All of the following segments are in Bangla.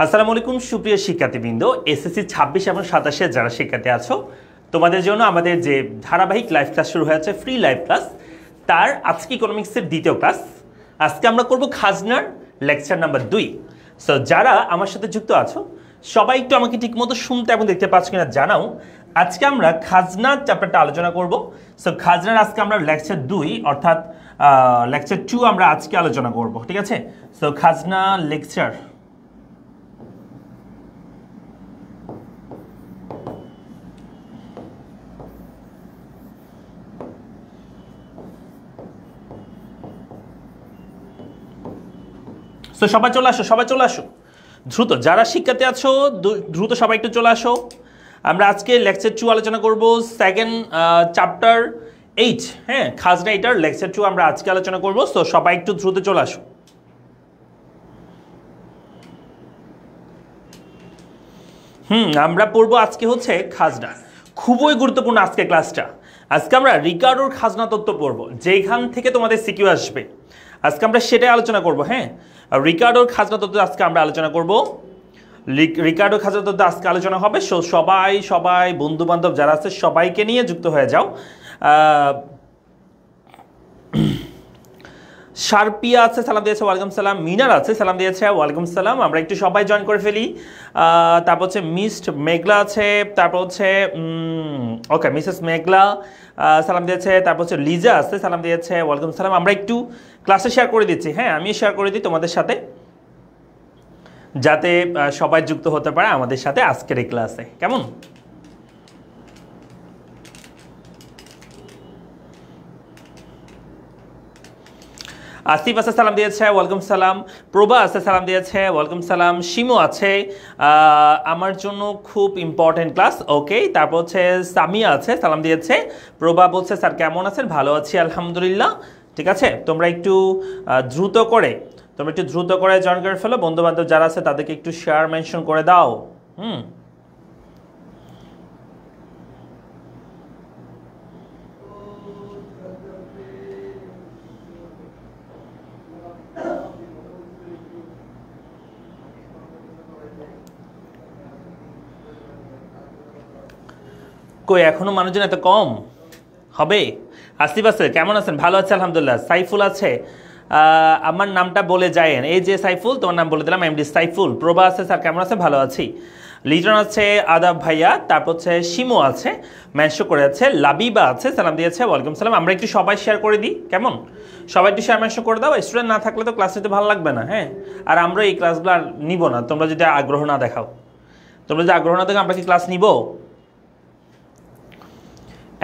আসসালামু আলাইকুম সুপ্রিয় শিক্ষার্থীবৃন্দ, এসএসসি 26 এবং 27 যারা শিক্ষার্থী আছো তোমাদের জন্য আমাদের যে ধারাবাহিক লাইভ ক্লাস শুরু হয়েছে ফ্রি লাইভ ক্লাস, তার আজকে ইকোনমিক্সের দ্বিতীয় ক্লাস। আজকে আমরা করব খাজনার লেকচার নাম্বার 2। সো যারা আমার সাথে যুক্ত আছো সবাই একটু আমাকে ঠিকমতো শুনতে এবং দেখতে পাচ্ছ কিনা জানাও। আজকে আমরা খাজনা চ্যাপ্টারটা আলোচনা করব। সো খাজনার আজকে আমরা লেকচার 2 অর্থাৎ লেকচার 2 আমরা আজকে আলোচনা করব, ঠিক আছে? সো খাজনা লেকচার তো সবাই চলে আসো দ্রুত, যারা শিক্ষার্থী আছো দ্রুত সবাই একটু চলে আসো। আমরা আজকে লেকচার 2 আলোচনা করব, সেকেন্ড চ্যাপ্টার 8। হ্যাঁ, খাজনা এটার লেকচার 2 আমরা আজকে আলোচনা করব। তো সবাই একটু দ্রুত চলে আসো। আমরা পড়বো আজকে হচ্ছে খাজনা, খুবই গুরুত্বপূর্ণ আজকে ক্লাসটা। আজকে আমরা রিকার্ডোর খাজনা তত্ত্ব পড়বো, যেখান থেকে তোমাদের সিকিউ আসবে আজকে আমরা সেটাই আলোচনা করব। হ্যাঁ, রিকার্ডোর খাজনা তত্ত্ব আজকে আমরা আলোচনা করব। রিকার্ডোর খাজনা তত্ত্ব আজকে আলোচনা হবে। সবাই বন্ধু বান্ধব যারা আছে সবাইকে নিয়ে যুক্ত হয়ে যাও। শারপিয়া আছে, সালাম দিয়েছে, ওয়ালাইকুম সালাম। মিনার আছে, সালাম দিয়েছে, ওয়ালাইকুম সালাম। আমরা একটু সবাই জয়েন করে ফেলি। তারপর হচ্ছে মিস্ট মেঘলা আছে, তারপর হচ্ছে ওকে মিসেস মেঘলা সালাম দিয়েছে, তারপর হচ্ছে লিজা আছে, সালাম দিয়েছে, ওয়ালাইকুম সালাম। আমরা একটু ক্লাসে শেয়ার করে দিচ্ছি। হ্যাঁ, আমি শেয়ার করে দিই তোমাদের সাথে, যাতে সবাই যুক্ত হতে পারে আমাদের সাথে আজকের এই ক্লাসে। কেমন? আসিফ আছে, সালাম দিয়েছে, ওয়েলকাম সালাম। প্রভা আছে, সালাম দিয়েছে, ওয়েলকাম সালাম। শিমু আছে, আমার জন্য খুব ইম্পর্টেন্ট ক্লাস, ওকে। তারপর হচ্ছে সামিয়া আছে, সালাম দিয়েছে। প্রভা বলছে স্যার কেমন আছেন? ভালো আছি আলহামদুলিল্লাহ। ঠিক আছে, তোমরা একটু দ্রুত করে জয়েন করে ফেলো। বন্ধু বান্ধব যারা আছে তাদেরকে একটু শেয়ার মেনশন করে দাও। কই এখনো মানুষজন এত কম হবে? আসিফ আছে, কেমন আছেন? ভালো আছে আলহামদুলিল্লাহ। সাইফুল আছে, আমার নামটা বলে যায়েন। এই যে সাইফুল, তোমার নাম বলে দিলাম, এমডি সাইফুল। প্রভা আছে, স্যার কেমন আছে? ভালো আছি। লিটন আছে, আদাব ভাইয়া। তারপর হচ্ছে শিমু আছে, মেনশন করে আছে। লাবিবা আছে, সালাম দিয়েছে, ওয়ালাইকুম সালাম। আমরা একটু সবাই শেয়ার করে দিই, কেমন? সবাই একটু শেয়ার মেনশন করে দাও। স্টুডেন্ট না থাকলে তো ক্লাস নিতে ভালো লাগবে না। হ্যাঁ, আর আমরা এই ক্লাসগুলো আর নিব না তোমরা যদি আগ্রহ না দেখাও। আমরা কি ক্লাস নিব?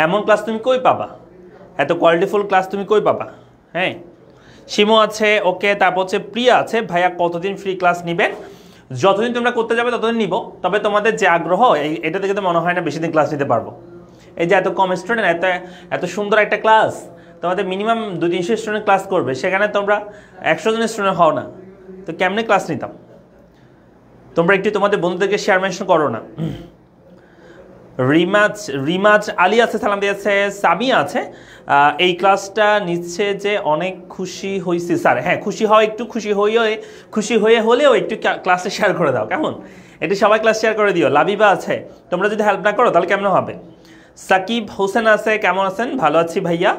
এমন ক্লাস তুমি কই পাবা? এত কোয়ালিটিফুল ক্লাস তুমি কই পাবা? হ্যাঁ, শিমু আছে, ওকে। তারপর হচ্ছে প্রিয়া আছে, ভাইয়া কতদিন ফ্রি ক্লাস নিবেন? যতদিন তোমরা করতে যাবে ততদিন নিব, তবে তোমাদের যে আগ্রহ এটা থেকে তো মনে হয় না বেশি দিন ক্লাস নিতে পারবো। এই যে এত কম স্টুডেন্ট, এত সুন্দর একটা ক্লাস, তোমাদের মিনিমাম 200-300 স্টুডেন্ট ক্লাস করবে, সেখানে তোমরা 100 জন স্টুডেন্ট হও না, তো কেমনে ক্লাস নিতাম? তোমরা একটু তোমাদের বন্ধুদেরকে শেয়ার মেনশন করো না। রিমাজ আলী আছে, সালাম দিয়েছে। সামিয়া আছে, এই ক্লাসটা নিচ্ছে যে অনেক খুশি হয়েছি স্যার। হ্যাঁ, খুশি হয়ে হলেও একটু ক্লাসে শেয়ার করে দাও, কেমন? একটু সবাই ক্লাস শেয়ার করে দিও। লাবিবা আছে, তোমরা যদি হেল্প না করো তাহলে কেমন হবে? সাকিব হোসেন আছে, কেমন আছেন? ভালো আছি ভাইয়া।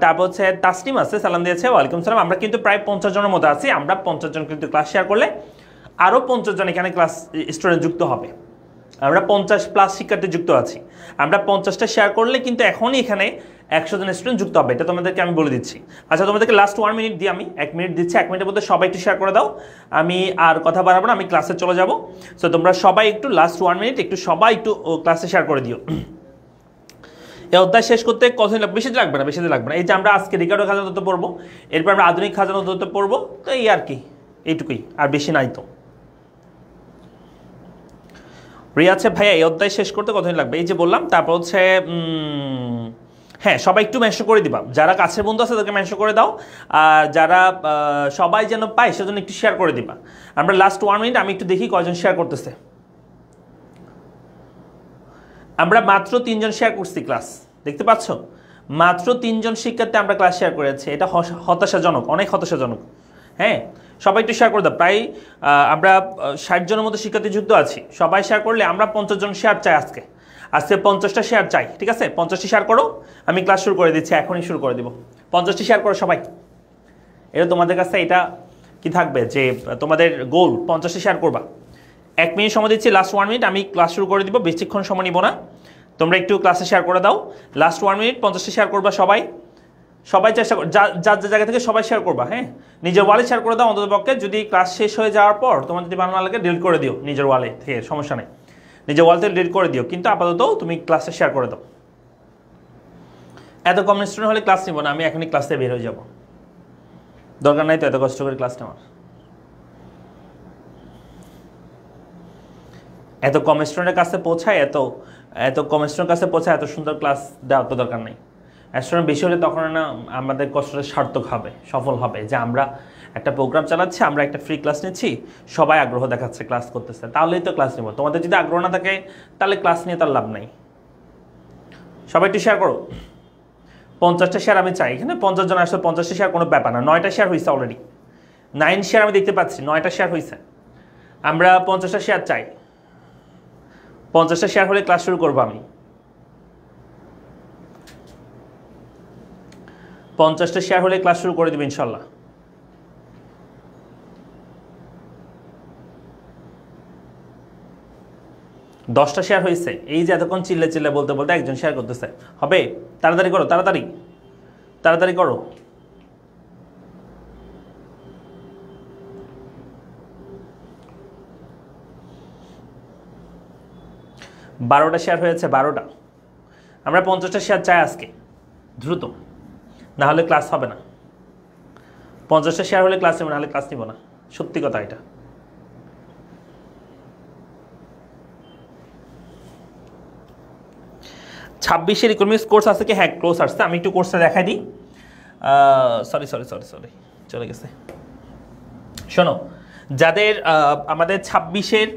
তারপর হচ্ছে তাসনিম আছে, সালাম দিয়েছে, ওয়ালাইকুম সালাম। আমরা কিন্তু প্রায় 50 জনের মতো আছি। আমরা 50 জন কিন্তু ক্লাস শেয়ার করলে আরও 50 জন এখানে ক্লাস স্টুডেন্ট যুক্ত হবে। আমরা 50+ শিক্ষার্থী যুক্ত আছি। আমরা 50টা শেয়ার করলে কিন্তু এখনই এখানে 100 জন স্টুডেন্ট যুক্ত হবে, এটা তোমাদেরকে আমি বলে দিচ্ছি। আচ্ছা, তোমাদেরকে লাস্ট 1 মিনিট দিই, আমি 1 মিনিট দিচ্ছি। 1 মিনিটের মধ্যে সবাই একটু শেয়ার করে দাও, আমি আর কথা বাড়াবো না, আমি ক্লাসে চলে যাব। সো তোমরা সবাই একটু লাস্ট 1 মিনিট একটু সবাই একটু ক্লাসে শেয়ার করে দিও। এই অধ্যায় শেষ করতে কতদিন লাগবে? বেশি দিন লাগবে না। এই যে আমরা আজকে রিকার্ডো খাজনা তত্ত্ব পড়বো, এরপর আমরা আধুনিক খাজনা তত্ত্ব পড়বো, তো এই আর কি, এইটুকুই, আর বেশি নাই তো। রিয়া আছে, ভাইয়া এই অধ্যায় শেষ করতে কতদিন লাগবে? এই যে বললাম। তারপর হচ্ছে হ্যাঁ, সবাই একটু মেনশন করে দিবা, যারা কাছের বন্ধু আছে তাদেরকে মেনশন করে দাও, আর যারা সবাই যেন পায় সেজন্য একটু শেয়ার করে দিবা। আমরা লাস্ট 1 মিনিট আমি একটু দেখি কয়জন শেয়ার করতেছে। আমরা মাত্র 3 জন শেয়ার করছি ক্লাস, দেখতে পাচ্ছ? মাত্র 3 জন শিক্ষার্থী আমরা ক্লাস শেয়ার করেছি। এটা হতাশাজনক, অনেক হতাশাজনক। হ্যাঁ, সবাই একটু শেয়ার করে দাও। প্রায় আমরা 60 জনের মতো শিক্ষার্থী যুক্ত আছি। সবাই শেয়ার করলে আমরা 50 জন শেয়ার চাই আজকে। আজকে 50টা শেয়ার চাই, ঠিক আছে? 50টি শেয়ার করো, আমি ক্লাস শুরু করে দিচ্ছি, এখনই শুরু করে দিব। 50টি শেয়ার করো সবাই। এটা তোমাদের কাছে এটা কি থাকবে যে তোমাদের গোল 50টি শেয়ার করবা। 1 মিনিট সময় দিচ্ছি, লাস্ট 1 মিনিট আমি ক্লাস শুরু করে দিব, বেশিক্ষণ সময় নিব না। তোমরা একটু ক্লাসে শেয়ার করে দাও। লাস্ট 1 মিনিট 50টি শেয়ার করবা সবাই। সবাই চেষ্টা কর, যার জায়গা থেকে সবাই শেয়ার করবা। হ্যাঁ, নিজের ওয়ালে শেয়ার করে দাও অন্তত পক্ষে। যদি ক্লাস শেষ হয়ে যাওয়ার পর তোমার যদি ভালো না লাগে ডিলিট করে দিও নিজের ওয়ালে থেকে, সমস্যা নেই, নিজের ওয়াল থেকে ডিলিট করে দিও, কিন্তু আপাতত তুমি ক্লাসে শেয়ার করে দাও। এত কম স্টুডেন্ট হলে ক্লাস নিব না, আমি এখনই ক্লাস থেকে বের হয়ে যাব, দরকার নাই তো এত কষ্ট করে ক্লাস নেওয়ার। এত কম স্টুডেন্টের কাছে পৌঁছায়, এত কম স্টুডেন্টের কাছে পৌঁছায় এত সুন্দর ক্লাস দেওয়ার তো দরকার নেই। স্টুডেন্ট বেশি হলে তখন না আমাদের কষ্টটা সার্থক হবে, সফল হবে, যে আমরা একটা প্রোগ্রাম চালাচ্ছি, আমরা একটা ফ্রি ক্লাস নিচ্ছি, সবাই আগ্রহ দেখাচ্ছে, ক্লাস করতেছে, তাহলেই তো ক্লাস নেব। তোমাদের যদি আগ্রহ না থাকে তাহলে ক্লাস নিয়ে তার লাভ নাই। সবাই একটু শেয়ার করো। 50টা শেয়ার আমি চাই। এখানে 50 জন আসলে 50টা শেয়ার কোনো ব্যাপার না। 9টা শেয়ার হয়েছে অলরেডি, 9 শেয়ার আমি দেখতে পাচ্ছি, 9টা শেয়ার হয়েছে। আমরা 50টা শেয়ার চাই। 50টা শেয়ার হলে ক্লাস শুরু করবো আমি। 50টা শেয়ার হলে ক্লাস শুরু করে দেবে ইনশাল্লাহ। দশটা শেয়ার হয়েছে। এই যে এতক্ষণ চিল্লে চিল্লে বলতে বলতে একজন শেয়ার করতেছে, হবে? তাড়াতাড়ি করো, তাড়াতাড়ি তাড়াতাড়ি করো। বারোটা শেয়ার হয়েছে, 12টা। আমরা 50টা শেয়ার চাই আজকে, দ্রুত, না হলে ক্লাস হবে না। 50টা শেয়ার হলে ক্লাস নেব, না হলে ক্লাস নিব না, সত্যি কথা এটা। ছাব্বিশের ইকোনমিক্স কোর্স আছে কি? হ্যাঁ, কোর্স আসছে, আমি একটু কোর্সটা দেখাই দিই। সরি চলে গেছে। শোনো, যাদের আমাদের 26-এর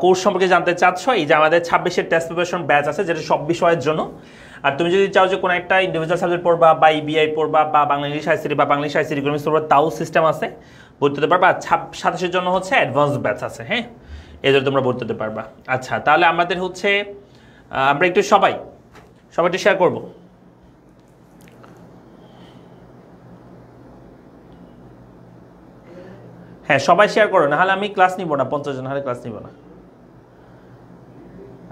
কোর্স সম্পর্কে জানতে চাচ্ছ, এই যে আমাদের 26-এর টেস্ট প্রিপারেশন ব্যাচ আছে, যেটা সব বিষয়ের জন্য। আর তুমি যদি চাও যে কোনো একটা ইন্ডিভিজুয়াল সাবজেক্ট পড়বা, বা ইবিআই পড়বা, বা বাংলা ইংলিশ আইসিটি, বা বাংলা আইসিটি ইকোনমিক্স পড়বা, তাও সিস্টেম আছে, ভর্তি হতে পারবা। আর 27-এর জন্য হচ্ছে অ্যাডভান্স ব্যাচ আছে, হ্যাঁ, এদের তোমরা ভর্তি হতে পারবা। আচ্ছা, তাহলে আমাদের হচ্ছে আমরা একটু সবাই একটু শেয়ার করবো। হ্যাঁ, সবাই শেয়ার করো, নাহলে আমি ক্লাস নিব না। 50 জন হলে ক্লাস নিব না।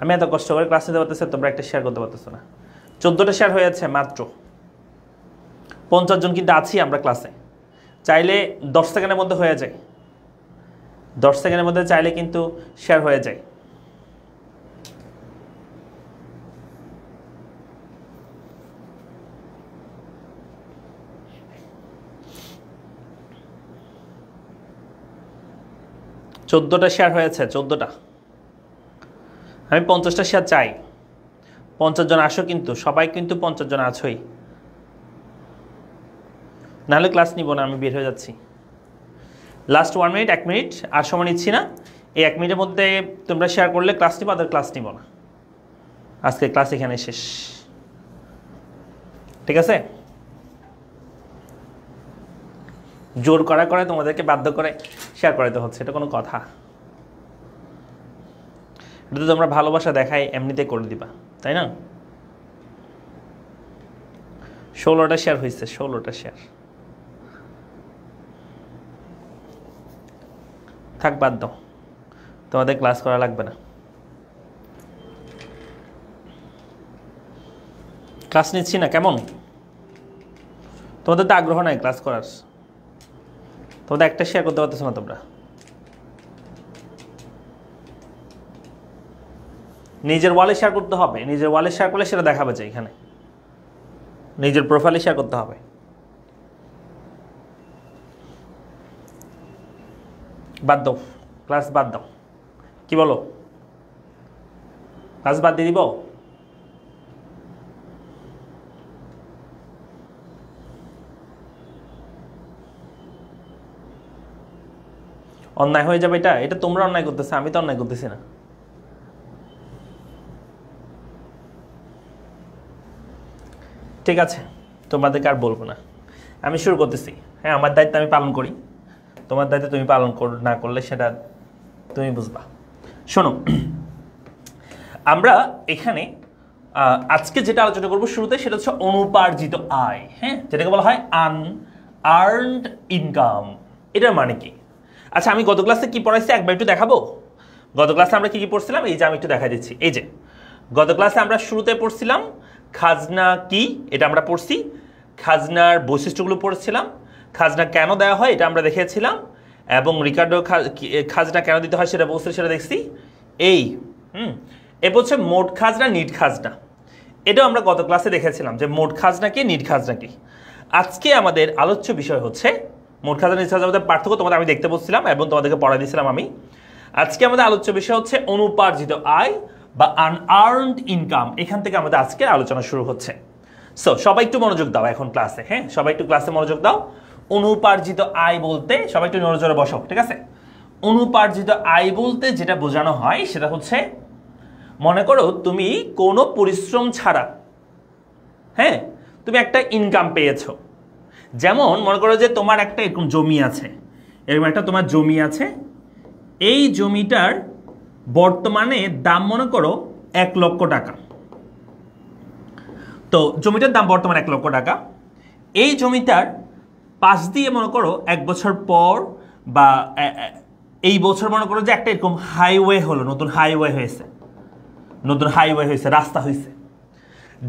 আমি এত কষ্ট করে ক্লাস নিতে পারতেছি, তোমরা একটা শেয়ার করতে পারতেছো না। 14টা শেয়ার হয়েছে মাত্র। 50 জন কিন্তু আছি আমরা ক্লাসে। চাইলে 10 সেকেন্ডের মধ্যে হয়ে যায়, 10 সেকেন্ডের মধ্যে চাইলে কিন্তু শেয়ার হয়ে যায়। চোদ্দোটা শেয়ার হয়েছে, 14টা। আমি 50টা শেয়ার চাই। 50 জন আসো কিন্তু, সবাই কিন্তু 50 জন আছোই, নাহলে ক্লাস নিব না, আমি বের হয়ে যাচ্ছি। লাস্ট 1 মিনিট, 1 মিনিট আর সময় নিচ্ছি না। এই 1 মিনিটের মধ্যে তোমরা শেয়ার করলে ক্লাস নিব, আদার ক্লাস নিব না। আজকে ক্লাস এখানে শেষ, ঠিক আছে? জোর করে তোমাদেরকে বাধ্য করে শেয়ার করাতে হচ্ছে, এটা কোনো কথা? এটা তো তোমরা ভালোবাসা দেখাই এমনিতে করে দিবা, তাই না? 16টা শেয়ার হয়েছে, 16টা শেয়ার। থাক, বাদ দাও, তোমাদের ক্লাস করা লাগবে না। ক্লাস নিচ্ছি না, কেমন? তোমাদের তো আগ্রহ নাই ক্লাস করার, তোমাদের একটা শেয়ার করতে পারতেছো না তোমরা। নিজের ওয়ালে শেয়ার করতে হবে, নিজের ওয়ালে শেয়ার করলে সেটা দেখাবে যে এখানে, নিজের প্রোফাইলে শেয়ার করতে হবে। বাদ দাও, ক্লাস বাদ দাও, কি বলো? ক্লাস বাদ দিয়ে দিব? অন্যায় হয়ে যাবে এটা, এটা তোমরা অন্যায় করতেছে, আমি তো অন্যায় করতেছি না। ঠিক আছে, তোমাদেরকে আর বলবো না, আমি শুরু করতেছি। হ্যাঁ, আমার দায়িত্ব আমি পালন করি, তোমার দায়িত্ব তুমি পালন না করলে সেটা তুমি বুঝবা। শোনো, আমরা এখানে আজকে যেটা আলোচনা করবো শুরুতে সেটা হচ্ছে অনুপার্জিত আয়। হ্যাঁ, যেটাকে বলা হয় আনআর্নড ইনকাম। এটার মানে কি? আচ্ছা, আমি গত ক্লাসে কি পড়াইছি একবার একটু দেখাবো। গত ক্লাসে আমরা কি কি পড়ছিলাম, এই যে আমি একটু দেখা দিচ্ছি। এই যে গত ক্লাসে আমরা শুরুতে পড়ছিলাম খাজনা কি, এটা আমরা পড়ছি। খাজনার বৈশিষ্ট্যগুলো পড়ছিলাম, খাজনা কেন দেওয়া হয় এটা আমরা দেখেছিলাম, এবং রিকার্ডো খাজনা কেন দিতে হয় সেটা বলছে, সেটা দেখছি। এরপর হচ্ছে মোট খাজনা, নিট খাজনা। এটাও আমরা গত ক্লাসে দেখেছিলাম যে মোট খাজনা কি, নিট খাজনা কি। আজকে আমাদের আলোচ্য বিষয় হচ্ছে মোট খাজনা, নিট খাজনার মধ্যে পার্থক্য তোমাদের আমি দেখতে বলছিলাম এবং তোমাদেরকে পড়া দিয়েছিলাম আমি। আজকে আমাদের আলোচ্য বিষয় হচ্ছে অনুপার্জিত আয় বা আনআর্নড ইনকাম। এখান থেকে আমাদের আজকে আলোচনা শুরু হচ্ছে। সো সবাই একটু মনোযোগ দাও এখন ক্লাসে। হ্যাঁ, সবাই একটু ক্লাসে মনোযোগ দাও। অনুপার্জিত আয় বলতে সবাই একটু নড়জড়ে বসো, ঠিক আছে? অনুপার্জিত আয় বলতে যেটা বোঝানো হয় সেটা হচ্ছে, মনে করো তুমি কোনো পরিশ্রম ছাড়া, হ্যাঁ, তুমি একটা ইনকাম পেয়েছো। যেমন মনে করো যে তোমার একটা এরকম জমি আছে, এরকম একটা তোমার জমি আছে। এই জমিটার বর্তমানে দাম মনে করো 1 লক্ষ টাকা। তো জমিটার দাম বর্তমানে 1 লক্ষ টাকা। এই জমিটার পাশ দিয়ে মনে করো 1 বছর পর বা এই বছর মনে করো যে একটা এরকম হাইওয়ে হলো, নতুন হাইওয়ে হয়েছে, রাস্তা হয়েছে,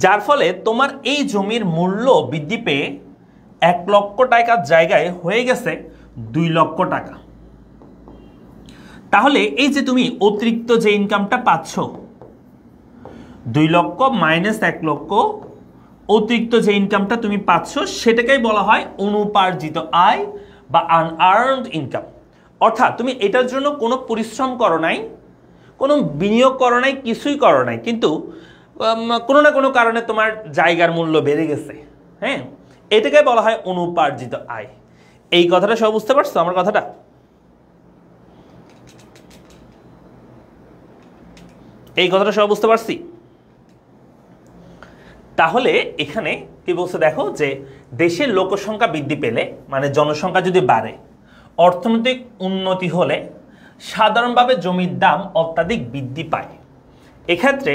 যার ফলে তোমার এই জমির মূল্য বৃদ্ধি পেয়ে 1 লক্ষ টাকার জায়গায় হয়ে গেছে 2 লক্ষ টাকা। তাহলে এই যে তুমি অতিরিক্ত যে ইনকামটা পাচ্ছ, 2 লক্ষ মাইনাস 1 লক্ষ, অতিরিক্ত যে ইনকামটা তুমি পাচ্ছ সেটাকেই বলা হয় অনুপার্জিত আয় বা আনআর্নড ইনকাম। অর্থাৎ তুমি এটার জন্য কোনো পরিশ্রম করো নাই, কোনো বিনিয়োগ করো নাই, কিছুই করো নাই, কিন্তু কোনো না কোনো কারণে তোমার জায়গার মূল্য বেড়ে গেছে। হ্যাঁ, এটাকে বলা হয় অনুপার্জিত আয়। এই কথাটা সব বুঝতে পারছো আমার কথাটা? এই কথাটা সব বুঝতে পারছি? তাহলে এখানে কি বলছে দেখো, যে দেশের লোকসংখ্যা বৃদ্ধি পেলে, মানে জনসংখ্যা যদি বাড়ে, অর্থনৈতিক উন্নতি হলে সাধারণভাবে জমির দাম অত্যাধিক বৃদ্ধি পায়। এক্ষেত্রে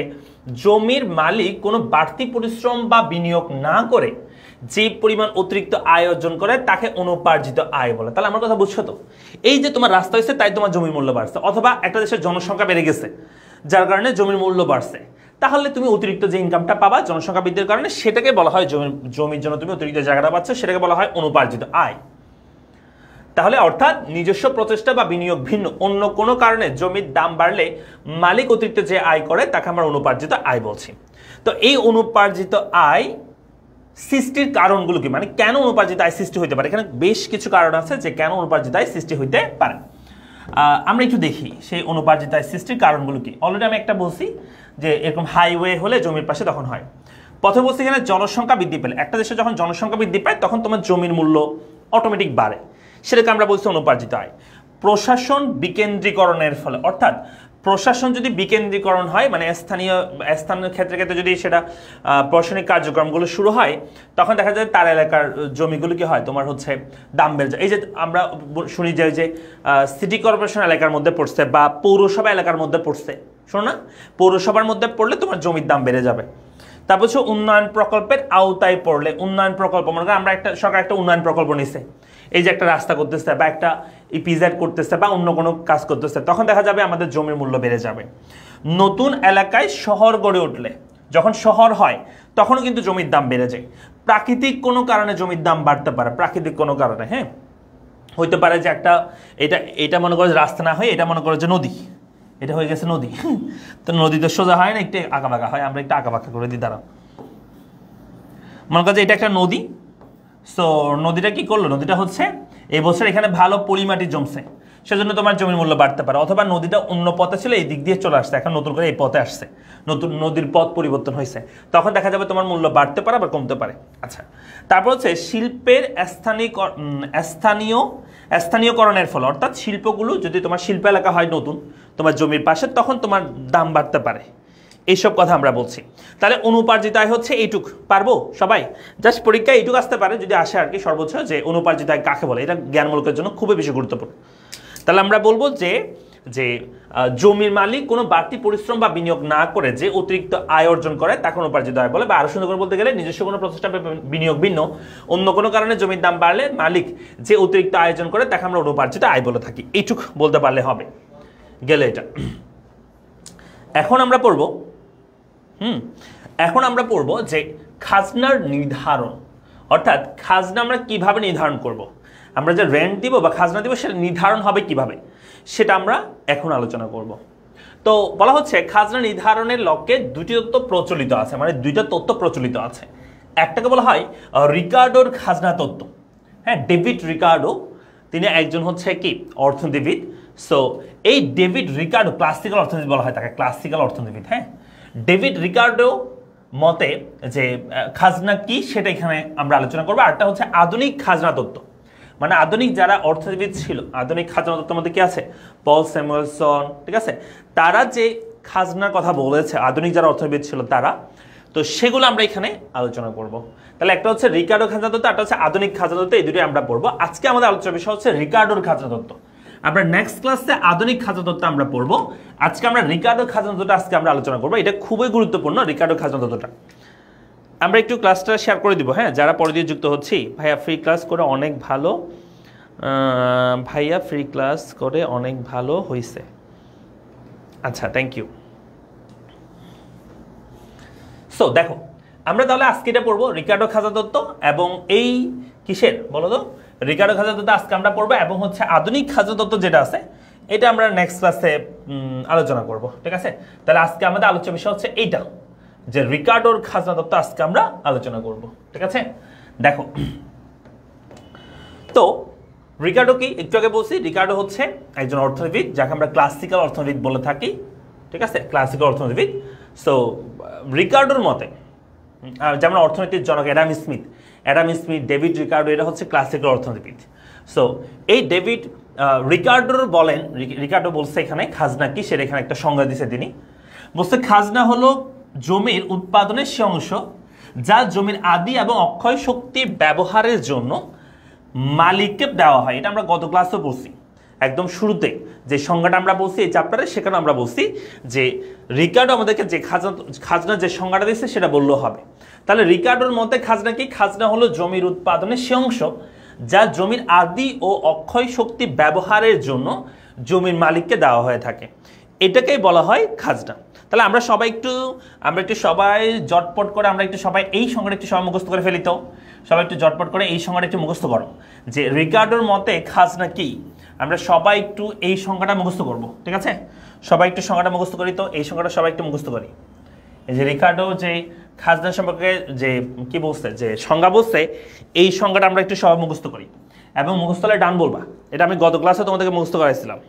জমির মালিক কোনো বাড়তি পরিশ্রম বা বিনিয়োগ না করে যে পরিমাণ অতিরিক্ত আয় অর্জন করে তাকে অনুপার্জিত আয় বলে। তাহলে আমার কথা বুঝছো তো? এই যে তোমার রাস্তা হয়েছে তাই তোমার জমির মূল্য বাড়ছে, অথবা একটা দেশের জনসংখ্যা বেড়ে গেছে যার কারণে জমির মূল্য বাড়ছে, তাহলে তুমি অতিরিক্ত যে ইনকামটা পাবা জনসংখ্যা বৃদ্ধির কারণে, সেটাকে বলা হয় জমির জন্য তুমি অতিরিক্ত জায়গাটা পাচ্ছ, সেটাকে বলা হয় অনুপার্জিত আয়। তাহলে অর্থাৎ নিজস্ব প্রচেষ্টা বা বিনিয়োগ ভিন্ন অন্য কোনো কারণে জমির দাম বাড়লে মালিক অতিরিক্ত যে আয় করে তাকে আমরা অনুপার্জিত আয় বলছি। তো এই অনুপার্জিত আয় সৃষ্টির কারণগুলো কি, মানে কেন অনুপার্জিত আয় সৃষ্টি হইতে পারে? এখানে বেশ কিছু কারণ আছে যে কেন অনুপার্জিত আয় সৃষ্টি হইতে পারে। আমরা একটু দেখি সেই অনুপার্জিত আয় সৃষ্টির কারণগুলো কি। অলরেডি আমি একটা বলছি যে এরকম হাইওয়ে হলে জমির পাশে তখন হয়। প্রথমে বলছি এখানে জনসংখ্যা বৃদ্ধি পেলে, একটা দেশে যখন জনসংখ্যা বৃদ্ধি পায় তখন তোমার জমির মূল্য অটোমেটিক বাড়ে, সেটাকে আমরা বলছি অনুপার্জিত আয়। প্রশাসন বিকেন্দ্রীকরণের ফলে, অর্থাৎ প্রশাসন যদি বিকেন্দ্রীকরণ হয়, মানে স্থানীয় ক্ষেত্রে ক্ষেত্রে যদি সেটা প্রশাসনিক কার্যক্রমগুলো শুরু হয়, তখন দেখা যায় তার এলাকার জমিগুলো কি হয়, তোমার হচ্ছে দাম বেড়ে যায়। এই যে আমরা শুনি যে সিটি কর্পোরেশন এলাকার মধ্যে পড়ছে বা পৌরসভা এলাকার মধ্যে পড়ছে, শোনো না, পৌরসভার মধ্যে পড়লে তোমার জমির দাম বেড়ে যাবে। তারপর হচ্ছে উন্নয়ন প্রকল্পের আওতায় পড়লে, উন্নয়ন প্রকল্প মনে করেন আমরা সরকার একটা উন্নয়ন প্রকল্প নিছে, এই যে একটা রাস্তা করতেছে বা একটা ইপিজেড করতেছে বা অন্য কোনো কাজ করতেছে, তখন দেখা যাবে আমাদের জমির মূল্য বেড়ে যাবে। নতুন এলাকায় শহর গড়ে উঠলে, যখন শহর হয় তখনও কিন্তু জমির দাম বেড়ে যায়। প্রাকৃতিক কোনো কারণে জমির দাম বাড়তে পারে, প্রাকৃতিক কোনো কারণে, হ্যাঁ, হইতে পারে যে একটা এটা মনে করো যে রাস্তা না হয়, এটা মনে করো যে নদী, এটা হয়ে গেছে নদী। তো নদী তো সোজা হয় না, একটু আঁকাবাঁকা হয়, আমরা একটু আঁকাবাঁকা করে দিই। দাঁড়াও, মনে করো যে এটা একটা নদী। সো নদীটা কি করলো, নদীটা হচ্ছে এই বছর এখানে ভালো পলিমাটি জমছে, সেজন্য তোমার জমির মূল্য বাড়তে পারে। অথবা নদীটা অন্য পথে ছিল, এই দিক দিয়ে চলে আসছে, এখন নতুন করে এই পথে আসছে, নতুন নদীর পথ পরিবর্তন হয়েছে, তখন দেখা যাবে তোমার মূল্য বাড়তে পারে আবার কমতে পারে। আচ্ছা, তারপর হচ্ছে শিল্পের স্থানীয়করণের ফলে, অর্থাৎ শিল্পগুলো যদি তোমার শিল্প এলাকা হয় নতুন তোমার জমির পাশে, তখন তোমার দাম বাড়তে পারে। এইসব কথা আমরা বলছি। তাহলে অনুপার্জিত আয় হচ্ছে এইটুক, পারবো সবাই? জাস্ট পরীক্ষায় এইটুক আসতে পারে যদি আসে আর কি, সর্বোচ্চ যে অনুপার্জিত আয় কাকে বলে, এটা জ্ঞানমূলকের জন্য খুবই বেশি গুরুত্বপূর্ণ। তাহলে আমরা বলবো যে যে জমির মালিক কোনো বাড়তি পরিশ্রম বা বিনিয়োগ না করে যে অতিরিক্ত আয় অর্জন করে তাকে অনুপার্জিত আয় বলে, বা আরো সুন্দর করে বলতে গেলে নিজস্ব কোনো প্রচেষ্টা বিনিয়োগ ভিন্ন অন্য কোনো কারণে জমির দাম বাড়লে মালিক যে অতিরিক্ত আয়োজন করে তাকে আমরা অনুপার্জিত আয় বলে থাকি। এইটুক বলতে পারলে হবে, গেলে এটা। এখন আমরা পড়ব যে খাজনার নির্ধারণ, অর্থাৎ খাজনা আমরা কিভাবে নির্ধারণ করব, আমরা যে রেন্ট দিব বা খাজনা দিব সেটা নির্ধারণ হবে কিভাবে, সেটা আমরা এখন আলোচনা করব। তো বলা হচ্ছে খাজনা নির্ধারণের লক্ষ্যে দুটি তত্ত্ব প্রচলিত আছে, মানে দুইটা তত্ত্ব প্রচলিত আছে। একটাকে বলা হয় রিকার্ডোর খাজনা তত্ত্ব। হ্যাঁ, ডেভিড রিকার্ডো, তিনি একজন হচ্ছে কি অর্থনীতিবিদ। সো এই ডেভিড রিকার্ডো ক্লাসিক্যাল অর্থনীতি বলা হয় তাকে, ক্লাসিক্যাল অর্থনীতিবিদ। হ্যাঁ, ডেভিড রিকার্ডো মতে যে খাজনা কি সেটা এখানে আমরা আলোচনা করবো। আরটা হচ্ছে আধুনিক খাজনা তত্ত্ব, মানে আধুনিক যারা অর্থনীতিবিদ ছিল আধুনিক খাজনা তত্ত্বের মধ্যে কি আছে, পল স্যামুয়েলসন, ঠিক আছে, তারা যে খাজনার কথা বলেছে আধুনিক যারা অর্থনীতিবিদ ছিল তারা, তো সেগুলো আমরা এখানে আলোচনা করব। তাহলে একটা হচ্ছে রিকার্ডো খাজনা তত্ত্ব, একটা হচ্ছে আধুনিক খাজনা তত্ত্ব, এই দুটোই আমরা পড়বো। আজকে আমাদের আলোচনার বিষয় হচ্ছে রিকার্ডোর খাজনা তত্ত্ব। আমরা নেক্সট ক্লাসে আধুনিক খাজনা তত্ত্ব আমরা পড়বো। আজকে আমরা রিকার্ডো খাজনা তত্ত্বটা আজকে আমরা আলোচনা করবো। এটা খুবই গুরুত্বপূর্ণ রিকার্ডো খাজনা তত্ত্বটা। আমরা একটু ক্লাসটা শেয়ার করে দিব। হ্যাঁ, যারা পরে দিয়ে যুক্ত হচ্ছি, ভাইয়া ফ্রি ক্লাস করে অনেক ভালো, ভাইয়া ফ্রি ক্লাস করে অনেক ভালো হয়েছে। আচ্ছা, থ্যাংক ইউ। সো দেখো, আমরা তাহলে আজকে এটা পড়বো রিকার্ডো খাজনা তত্ত্ব, এবং এই কিসের বলো তো, রিকার্ডো খাজনা তত্ত্ব আজকে আমরা পড়বো, এবং হচ্ছে আধুনিক খাজনা তত্ত্ব যেটা আছে এটা আমরা নেক্সট ক্লাসে আলোচনা করব। ঠিক আছে, তাহলে আজকে আমাদের আলোচ্য বিষয় হচ্ছে এইটা, যে রিকার্ডোর খাজনা তত্ত্ব আজকে আমরা আলোচনা করব। ঠিক আছে, দেখো তো রিকার্ডো কি, একটু আগে বলছি, রিকার্ডো হচ্ছে একজন অর্থনীতিবিদ যাকে আমরা ক্লাসিক্যাল অর্থনীতিবিদ বলে থাকি। ঠিক আছে, ক্লাসিক্যাল অর্থনীতিবিদ। সো রিকার্ডোর মতে, যেমন অর্থনীতির জনক অ্যাডাম স্মিথ, ডেভিড রিকার্ডো, এটা হচ্ছে ক্লাসিক্যাল অর্থনীতিবিদ। সো এই ডেভিড রিকার্ডো বলছে এখানে খাজনা কি সেটা এখানে একটা সংজ্ঞা দিয়েছে তিনি। বলছে খাজনা হলো জমির উৎপাদনের সে অংশ যা জমির আদি এবং অক্ষয় শক্তি ব্যবহারের জন্য মালিককে দেওয়া হয়। এটা আমরা গত ক্লাসে বলছি, একদম শুরুতে যে সংজ্ঞাটা আমরা বলছি এই চ্যাপ্টারে, সেখানে আমরা বলছি যে রিকার্ডো আমাদেরকে যে খাজনা যে সংজ্ঞাটা দিয়েছে সেটা বললেও হবে। তাহলে রিকার্ডোর মতে খাজনা কি, খাজনা হলো জমির উৎপাদনের সে অংশ যা জমির আদি ও অক্ষয় শক্তি ব্যবহারের জন্য জমির মালিককে দেওয়া হয়ে থাকে, এটাকেই বলা হয় খাজনা। তাহলে আমরা একটু সবাই জটপট করে আমরা একটু সবাই এই সংজ্ঞাটা একটু সবাই মুখস্থ করে ফেলি। তো সবাই একটু জটপট করে এই সংজ্ঞাটা একটু মুখস্থ করো, যে রিকার্ডোর মতে খাজনা কি। আমরা সবাই একটু এই সংজ্ঞাটা মুখস্থ করব। ঠিক আছে, সবাই একটু সংজ্ঞাটা মুখস্থ করি। তো এই সংজ্ঞাটা সবাই একটু মুখস্থ করি। এই যে রিকার্ডো যে খাজনা সম্পর্কে যে কি বলছে, যে সংজ্ঞা বলছে, এই সংজ্ঞাটা আমরা একটু সবাই মুখস্থ করি, এবং মুখস্থ হলে ডান বলবা। এটা আমি গত ক্লাসে তোমাদেরকে মুখস্থ করাইছিলাম।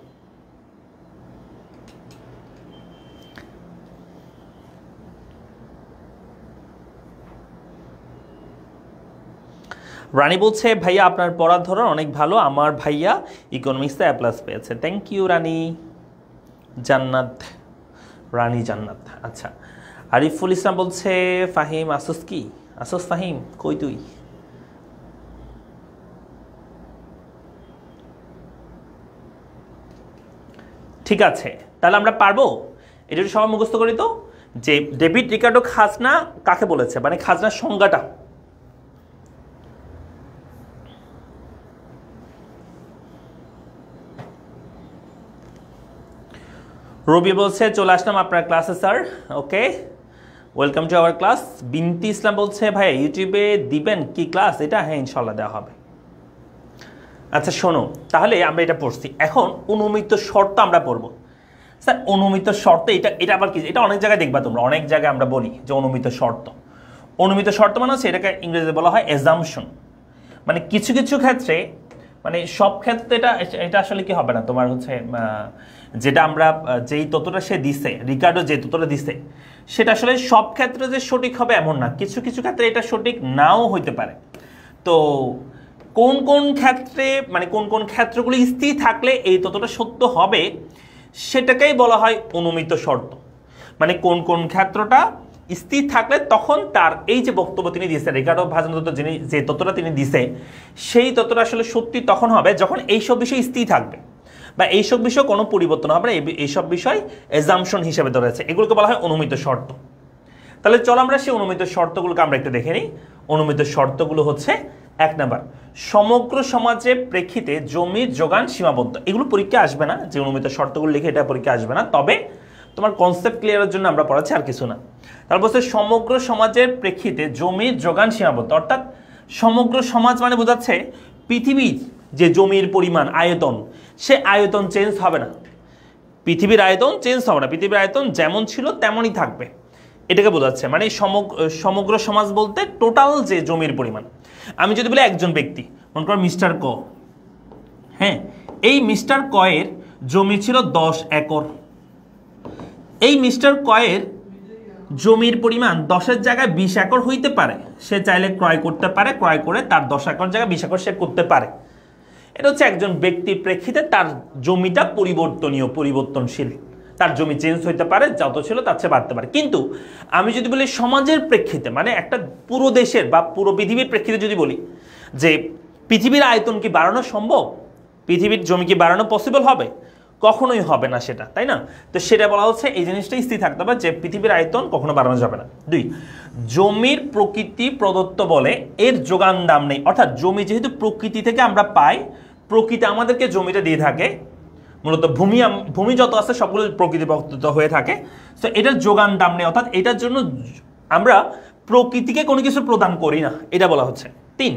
রানী বলছে ভাইয়া আপনার পড়ার ধরন অনেক ভালো, আমার ভাইয়া ইকোনমিক্সে A+ পেয়েছে। থ্যাংক ইউ রানী জান্নাত, রানী জান্নাত। আচ্ছা, আরিফুল ইসলাম বলছে ফাহিম আসোস কি, আসোস ফাহিম কই তুই? ঠিক আছে, তাহলে আমরা পারবো এটা সবাই মুখস্থ করি। তো যে ডেভিড রিকার্ডো খাজনা কাকে বলেছে, মানে খাজনার সংজ্ঞাটা। রবি বলছে চলে আসলাম আপনার ক্লাসে sir. Okay, welcome to our class. Binti Islam বলছে ভাই ইউটিউবে দিবেন কি ক্লাস এটা? হ্যাঁ, ইনশাল্লাহ দেওয়া হবে। আচ্ছা শোনো, তাহলে আমরা এটা পড়ছি, এখন অনুমিত শর্ত আমরা পড়বো। স্যার অনুমিত শর্ত এটা আবার কি? এটা অনেক জায়গায় দেখবা তোমরা, অনেক জায়গায় আমরা বলি যে অনুমিত শর্ত। অনুমিত শর্ত মানে হচ্ছে এটাকে ইংরেজিতে বলা হয় অ্যাজাম্পশন। মানে কিছু কিছু ক্ষেত্রে, মানে সব ক্ষেত্রে এটা আসলে কি হবে না, তোমার হচ্ছে যেটা আমরা যেই তথ্যটা সে দিছে, রিকার্ডো যে তথ্যটা দিছে সেটা আসলে সব ক্ষেত্রে যে সঠিক হবে এমন না, কিছু কিছু ক্ষেত্রে এটা সঠিক নাও হইতে পারে। তো কোন কোন ক্ষেত্রে, মানে কোন কোন ক্ষেত্রগুলি স্থির থাকলে এই তথ্যটা সত্য হবে সেটাকেই বলা হয় অনুমিত শর্ত। মানে কোন কোন ক্ষেত্রটা স্থির থাকলে তখন তার এই যে বক্তব্য তিনি দিয়েছেন, রিকার্ডো ভাজন তত্ত্ব যিনি যে তত্ত্বটা তিনি দিছে সেই তত্ত্বটা আসলে সত্যি তখন হবে যখন এইসব বিষয় স্থির থাকবে বা এইসব বিষয় কোনো পরিবর্তন হবে না, এইসব বিষয় এজাম্পশন হিসেবে ধরা আছে, এগুলোকে বলা হয় অনুমিত শর্ত। তাহলে চলো আমরা সেই অনুমিত শর্তগুলোকে আমরা একটু দেখে নিই। অনুমিত শর্তগুলো হচ্ছে 1 নাম্বার, সমগ্র সমাজে প্রেক্ষিতে জমির যোগান সীমাবদ্ধ। এগুলো পরীক্ষা আসবে না, যে অনুমিত শর্তগুলো লিখে এটা পরীক্ষা আসবে না, তবে তোমার কনসেপ্ট ক্লিয়ারের জন্য আমরা পড়াচ্ছি, আর কিছু না। তারপর হচ্ছে সমগ্র সমাজের প্রেক্ষিতে জমির যোগান সীমাবদ্ধ, অর্থাৎ সমগ্র সমাজ মানে বোঝাচ্ছে পৃথিবীর যে জমির পরিমাণ আয়তন, সে আয়তন চেঞ্জ হবে না, পৃথিবীর আয়তন চেঞ্জ হবে না, পৃথিবীর আয়তন যেমন ছিল তেমনই থাকবে, এটাকে বোঝাচ্ছে। মানে সমগ্র সমাজ বলতে টোটাল যে জমির পরিমাণ। আমি যদি বলি একজন ব্যক্তি, মনে করো মিস্টার ক, হ্যাঁ, এই মিস্টার কয়ের জমি ছিল 10 একর। এই মিস্টার কয়ের জমির পরিমাণ 10-এর জায়গায় 20 একর হইতে পারে, সে চাইলে ক্রয় করতে পারে, ক্রয় করে তার 10 একর জায়গায় 20 একর সে করতে পারে। এটা হচ্ছে একজন ব্যক্তির প্রেক্ষিতে তার জমিটা পরিবর্তনীয়, পরিবর্তনশীল, তার জমি চেঞ্জ হইতে পারে, যত ছিল তার চেয়ে বাড়তে পারে। কিন্তু আমি যদি বলি সমাজের প্রেক্ষিতে, মানে একটা পুরো দেশের বা পুরো পৃথিবীর প্রেক্ষিতে যদি বলি যে পৃথিবীর আয়তন কি বাড়ানো সম্ভব, পৃথিবীর জমি কি বাড়ানো পসিবল হবে, কখনোই হবে না সেটা, তাই না? তো সেটা বলা হচ্ছে এই জিনিসটা স্থির থাকতে হবে যে পৃথিবীর আয়তন কখনো বাড়ানো যাবে না। 2, জমির প্রকৃতি প্রদত্ত বলে এর যোগান দাম নেই, অর্থাৎ জমি যেহেতু প্রকৃতি থেকে আমরা পাই, প্রকৃতি আমাদেরকে জমিটা দিয়ে থাকে, মূলত ভূমি যত আছে সবগুলো প্রকৃতি প্রদত্ত হয়ে থাকে, তো এটার যোগান দাম নেই, অর্থাৎ এটার জন্য আমরা প্রকৃতিকে কোনো কিছু প্রদান করি না, এটা বলা হচ্ছে। 3,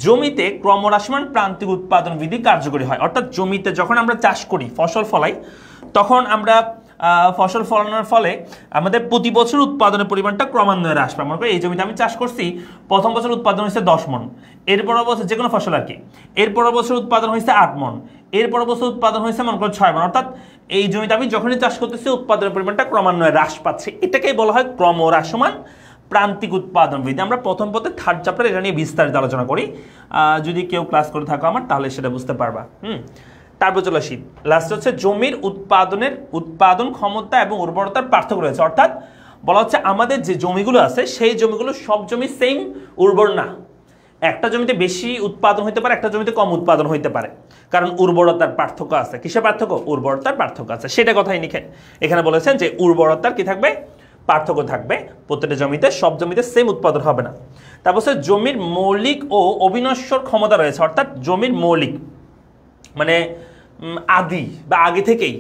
জমিতে ক্রমহ্রাসমান প্রান্তিক উৎপাদন বিধি কার্যকরী হয়, অর্থাৎ জমিতে যখন আমরা চাষ করি, ফসল ফলাই, তখন আমরা ফসল ফলানোর ফলে আমাদের প্রতি বছর উৎপাদনের পরিমাণটা ক্রমান্বয়ে হ্রাস পায়। মনে করি এই জমিতে আমি চাষ করছি, প্রথম বছর উৎপাদন হয়েছে 10 মণ, এরপর বছর যে কোনো ফসল আর কি, এরপর বছর উৎপাদন হয়েছে 8 মণ, এরপর বছর উৎপাদন হয়েছে মনে করো 6 মণ, অর্থাৎ এই জমিতে আমি যখনই চাষ করতেছি উৎপাদনের পরিমাণটা ক্রমান্বয়ে হ্রাস পাচ্ছে, এটাকেই বলা হয় ক্রমহ্রাসমান প্রান্তিক উৎপাদন বিধি। আমরা প্রথম পথে 3rd চ্যাপ্টার এটা নিয়ে বিস্তারিত আলোচনা করি, যদি কেউ ক্লাস করে থাকো আমার, তাহলে সেটা বুঝতে পারবা। তারপর চলে আসি, লাস্ট হচ্ছে জমির উৎপাদন ক্ষমতা এবং উর্বরতার পার্থক্য রয়েছে, অর্থাৎ বলা হচ্ছে আমাদের যে জমিগুলো আছে সেই জমিগুলো সব জমি সেম উর্বর না, একটা জমিতে বেশি উৎপাদন হইতে পারে, একটা জমিতে কম উৎপাদন হইতে পারে, কারণ উর্বরতার পার্থক্য আছে। কিসের পার্থক্য? উর্বরতার পার্থক্য আছে, সেটা কথাই এখানে বলেছেন যে উর্বরতার কি থাকবে, পার্থক্য থাকবে, প্রত্যেকটা জমিতে সব জমিতে সেম উৎপাদন হবে না। তারপর জমির মৌলিক ও অবিনশ্বর ক্ষমতা রয়েছে, অর্থাৎ জমির মৌলিক মানে আদি বা আগে থেকেই,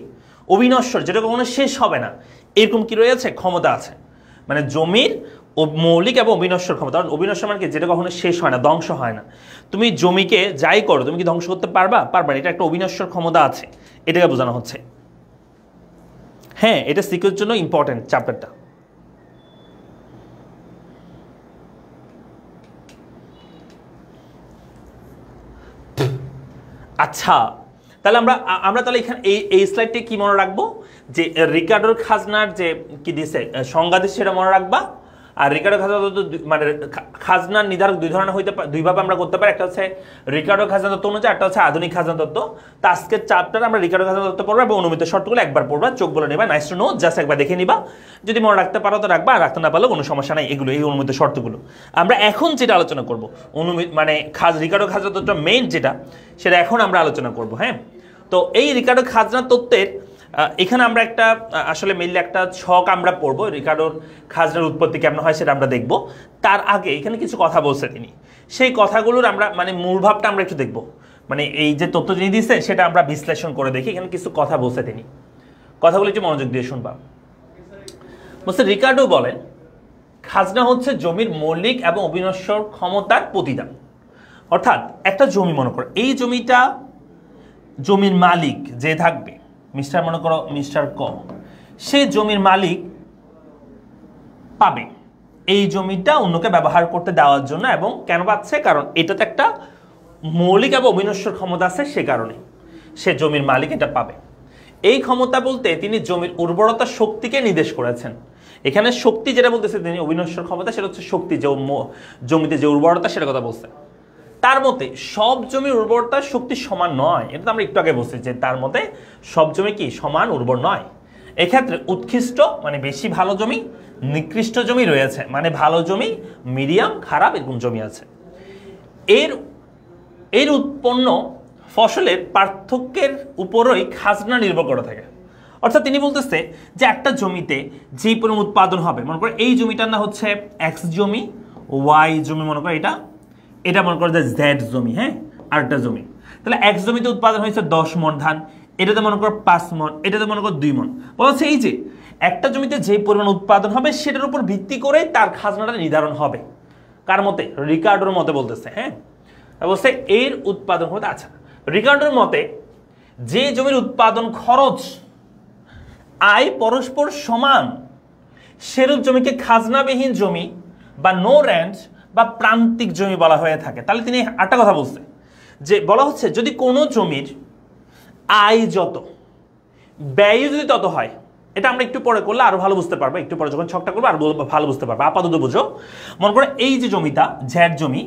অবিনশ্বর যেটা কখনো শেষ হবে না, এরকম কি রয়েছে, ক্ষমতা আছে। মানে জমির মৌলিক এবং অবিনশ্বর ক্ষমতা, অবিনশ্বর মানে কি, যেটা কখনো শেষ হয় না, ধ্বংস হয় না। তুমি জমিকে যাই করো, তুমি কি ধ্বংস করতে পারবা? পারবা না, এটা একটা অবিনশ্বর ক্ষমতা আছে, এটাকে বোঝানো হচ্ছে। হ্যাঁ, এটা সিকিউর জন্য ইম্পর্টেন্ট চ্যাপ্টারটা। আচ্ছা, তাহলে আমরা তাহলে এখানে এই স্লাইডটি কি মনে রাখবো, যে রিকার্ডোর খাজনার যে কি দিছে সংজ্ঞা দিচ্ছে সেটা মনে রাখবা। আর রিকার্ডো খাজনা মানে খাজনার নির্ধারক দুই ধরনের হইতে পারে, দুইভাবে আমরা করতে পারি, একটা হচ্ছে রিকার্ডো খাজনা তত্ত্ব অনুযায়ী, একটা হচ্ছে আধুনিক খাজনা তত্ত্ব। তো আজকের চ্যাপ্টারে আমরা রিকার্ডো খাজনা তত্ত্ব পড়বো এবং অনুমিত শর্তগুলো একবার পড়বা, চোখ বলে নেবা, নাইস টু নো, জাস্ট একবার দেখে নিবা, যদি মনে রাখতে পারো তো রাখবা, আর রাখতে না পারলে কোনো সমস্যা নাই। এগুলো এই অনুমিত শর্তগুলো আমরা এখন যেটা আলোচনা করবো, মানে রিকার্ডো খাজনা তত্ত্ব মেইন যেটা, সেটা এখন আমরা আলোচনা করবো। হ্যাঁ, তো এই রিকার্ডো খাজনা তত্ত্বের এখানে আমরা একটা আসলে মেইনলি একটা ছক আমরা পড়বো, রিকার্ডোর খাজনার উৎপত্তি কেমন হয় সেটা আমরা দেখব। তার আগে এখানে কিছু কথা বলছে তিনি, সেই কথাগুলোর আমরা মানে মূল ভাবটা আমরা একটু দেখব, মানে এই যে তথ্য যিনি দিচ্ছে সেটা আমরা বিশ্লেষণ করে দেখি। এখানে কিছু কথা বলছে তিনি, কথাগুলো একটু মনোযোগ দিয়ে শুনবা। বলছে রিকার্ডো বলেন, খাজনা হচ্ছে জমির মৌলিক এবং অবিনশ্বর ক্ষমতার প্রতিদান। অর্থাৎ একটা জমি মনে করো, এই জমিটা জমির মালিক যে থাকবে, মনে করো মিস্টার ক, সে জমির মালিক পাবে এই জমিটা অন্যকে ব্যবহার করতে দেওয়ার জন্য, এবং কেন পাচ্ছে, কারণ এটাতে একটা মৌলিক এবং অবিনশ্বর ক্ষমতা আছে, সে কারণে সে জমির মালিক এটা পাবে। এই ক্ষমতা বলতে তিনি জমির উর্বরতা শক্তিকে নির্দেশ করেছেন। এখানে শক্তি যেটা বলতেছে তিনি, অবিনশ্বর ক্ষমতা, সেটা হচ্ছে শক্তি, যে জমিতে যে উর্বরতা সেটা কথা বলছে। তার মতে সব জমির উর্বরতার শক্তি সমান নয়, এটা তো আমরা একটু আগে বলছি যে তার মতে সব জমি কি সমান উর্বর নয়। এক্ষেত্রে উৎকৃষ্ট মানে বেশি ভালো জমি, নিকৃষ্ট জমি রয়েছে মানে ভালো জমি, মিডিয়াম, খারাপ এরকম জমি আছে। এর উৎপন্ন ফসলের পার্থক্যের উপরই খাজনা নির্ভর করে থাকে। অর্থাৎ তিনি বলতেছে যে একটা জমিতে যেই পরিমাণ উৎপাদন হবে, মনে করে এই জমিটার না হচ্ছে এক্স জমি, ওয়াই জমি, মনে করে এটা মনে করে যে জেড জমি, হ্যাঁ, আরেকটা জমি। তাহলে এক্স জমিতে উৎপাদন হয়েছে 10 মণ ধান, এটাতে মনে করো 5 মণ, এটাতে মনে করো 2 মণ। বলা হচ্ছে এই যে একটা জমিতে যে পরিমাণ উৎপাদন হবে সেটার উপর ভিত্তি করে তার খাজনাটা নির্ধারণ হবে। কার মতে? রিকার্ডোর মতে বলতেছে, হ্যাঁ, বলছে এর উৎপাদন হতে। আচ্ছা, রিকার্ডোর মতে যে জমির উৎপাদন খরচ আয় পরস্পর সমান সেরূপ জমিকে খাজনাবিহীন জমি বা নো রেন্ট বা প্রান্তিক জমি বলা হয়ে থাকে। তাহলে তিনি একটা কথা বলছে যে বলা হচ্ছে যদি কোনো জমির আয় যত, ব্যয় যদি তত হয়, এটা আমরা একটু পরে করলে আরো ভালো বুঝতে পারবো, একটু পরে যখন ছকটা করবো আরো ভালো বুঝতে পারবো। আপাতত বুঝো, মনে করো এই যে জমিটা ঝ্যাট জমি,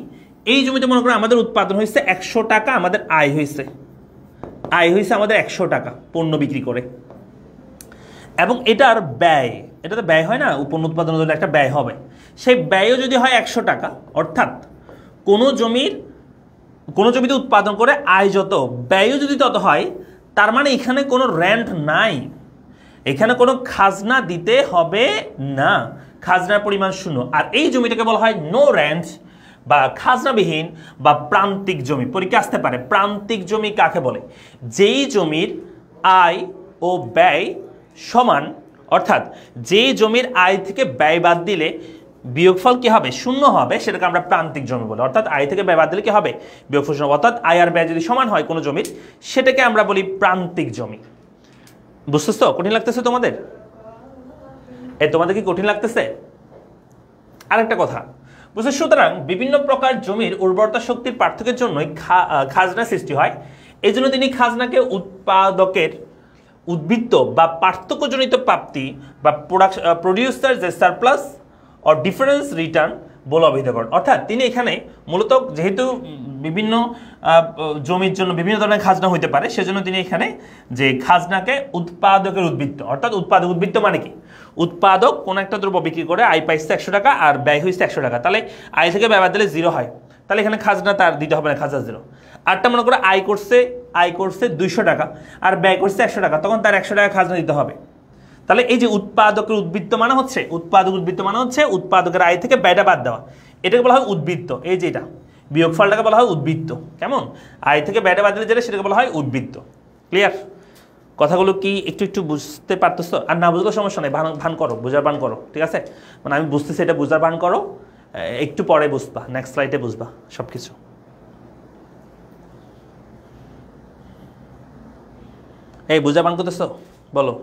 এই জমিতে মনে করো আমাদের উৎপাদন হয়েছে 100 টাকা, আমাদের আয় হয়েছে আমাদের 100 টাকা পণ্য বিক্রি করে, এবং এটার ব্যয়, এটা তো ব্যয় হয় না, পণ্য উৎপাদনের জন্য একটা ব্যয় হবে, সেই ব্যয়ও যদি হয় 100 টাকা, অর্থাৎ কোনো জমিতে উৎপাদন করে আয় যত, ব্যয়ও যদি তত হয়, তার মানে এখানে কোনো রেন্ট নাই, এখানে কোনো খাজনা দিতে হবে না, খাজনার পরিমাণ শূন্য। আর এই জমিটাকে বলা হয় নো রেন্ট বা খাজনাবিহীন বা প্রান্তিক জমি। পরীক্ষা আসতে পারে প্রান্তিক জমি কাকে বলে? যেই জমির আয় ও ব্যয় সমান, অর্থাৎ যেই জমির আয় থেকে ব্যয় বাদ দিলে বিয়োগফল কি হবে? শূন্য হবে, সেটাকে আমরা প্রান্তিক জমি বলি। অর্থাৎ আয় থেকে ব্যয় বাদ দিলে কি হবে? বিয়োগফল শূন্য। অর্থাৎ আয় আর ব্যয় যদি সমান হয় কোনো জমির, সেটাকে আমরা বলি প্রান্তিক জমি। বুঝতেছো? কঠিন লাগতেছে তোমাদের? তোমাদের কি কঠিন লাগতেছে? আরেকটা কথা বুঝছো, সুতরাং বিভিন্ন প্রকার জমির উর্বরতা শক্তির পার্থক্যের জন্যই খাজনা সৃষ্টি হয়। এই জন্য তিনি খাজনাকে উৎপাদকের উদ্বৃত্ত বা পার্থক্যজনিত প্রাপ্তি বা প্রডিউসার যে সারপ্লাস অর ডিফারেন্স রিটার্ন বলে অভিহিত করেন। অর্থাৎ তিনি এখানে মূলত যেহেতু বিভিন্ন জমির জন্য বিভিন্ন ধরনের খাজনা হইতে পারে, সেজন্য তিনি এখানে যে খাজনাকে উৎপাদকের উদ্বৃত্ত, অর্থাৎ উৎপাদক উদ্বৃত্ত মানে কি? উৎপাদক কোন একটা দ্রব্য বিক্রি করে আয় পাইছে 100 টাকা আর ব্যয় হয়েছে 100 টাকা, তাহলে আয় থেকে ব্যয় বাদ দিলে 0 হয়, তাহলে এখানে খাজনা তার দিতে হবে না, খাজনা 0। আরটা মনে করে আয় করছে 200 টাকা আর ব্যয় করছে 100 টাকা, তখন তার 100 টাকা খাজনা দিতে হবে। তাহলে এই যে উৎপাদকের উদ্বৃত্ত মানে হচ্ছে উৎপাদকের আয় থেকে ব্যয়টা বাদ দেওয়া, এটাকে বলা হয় উদ্বৃত্ত। এই যে এটা বিয়োগফলটাকে বলা হয় উদ্বৃত্ত। কেমন? আয় থেকে ব্যয়টা বাদ দিলে যেটা, সেটাকে বলা হয় উদ্বৃত্ত। ক্লিয়ার? কথাগুলো কি একটু বুঝতে পারতেছো? আর না বুঝলেও সমস্যা নেই, ভান করো, বুঝার ভান করো, ঠিক আছে? মানে আমি বুঝতেছি, এটা বুঝার ভান করো, একটু পরে বুঝবা, নেক্সট স্লাইডে বুঝবা সবকিছু। এই বুঝার ভান করতেছো? বলো।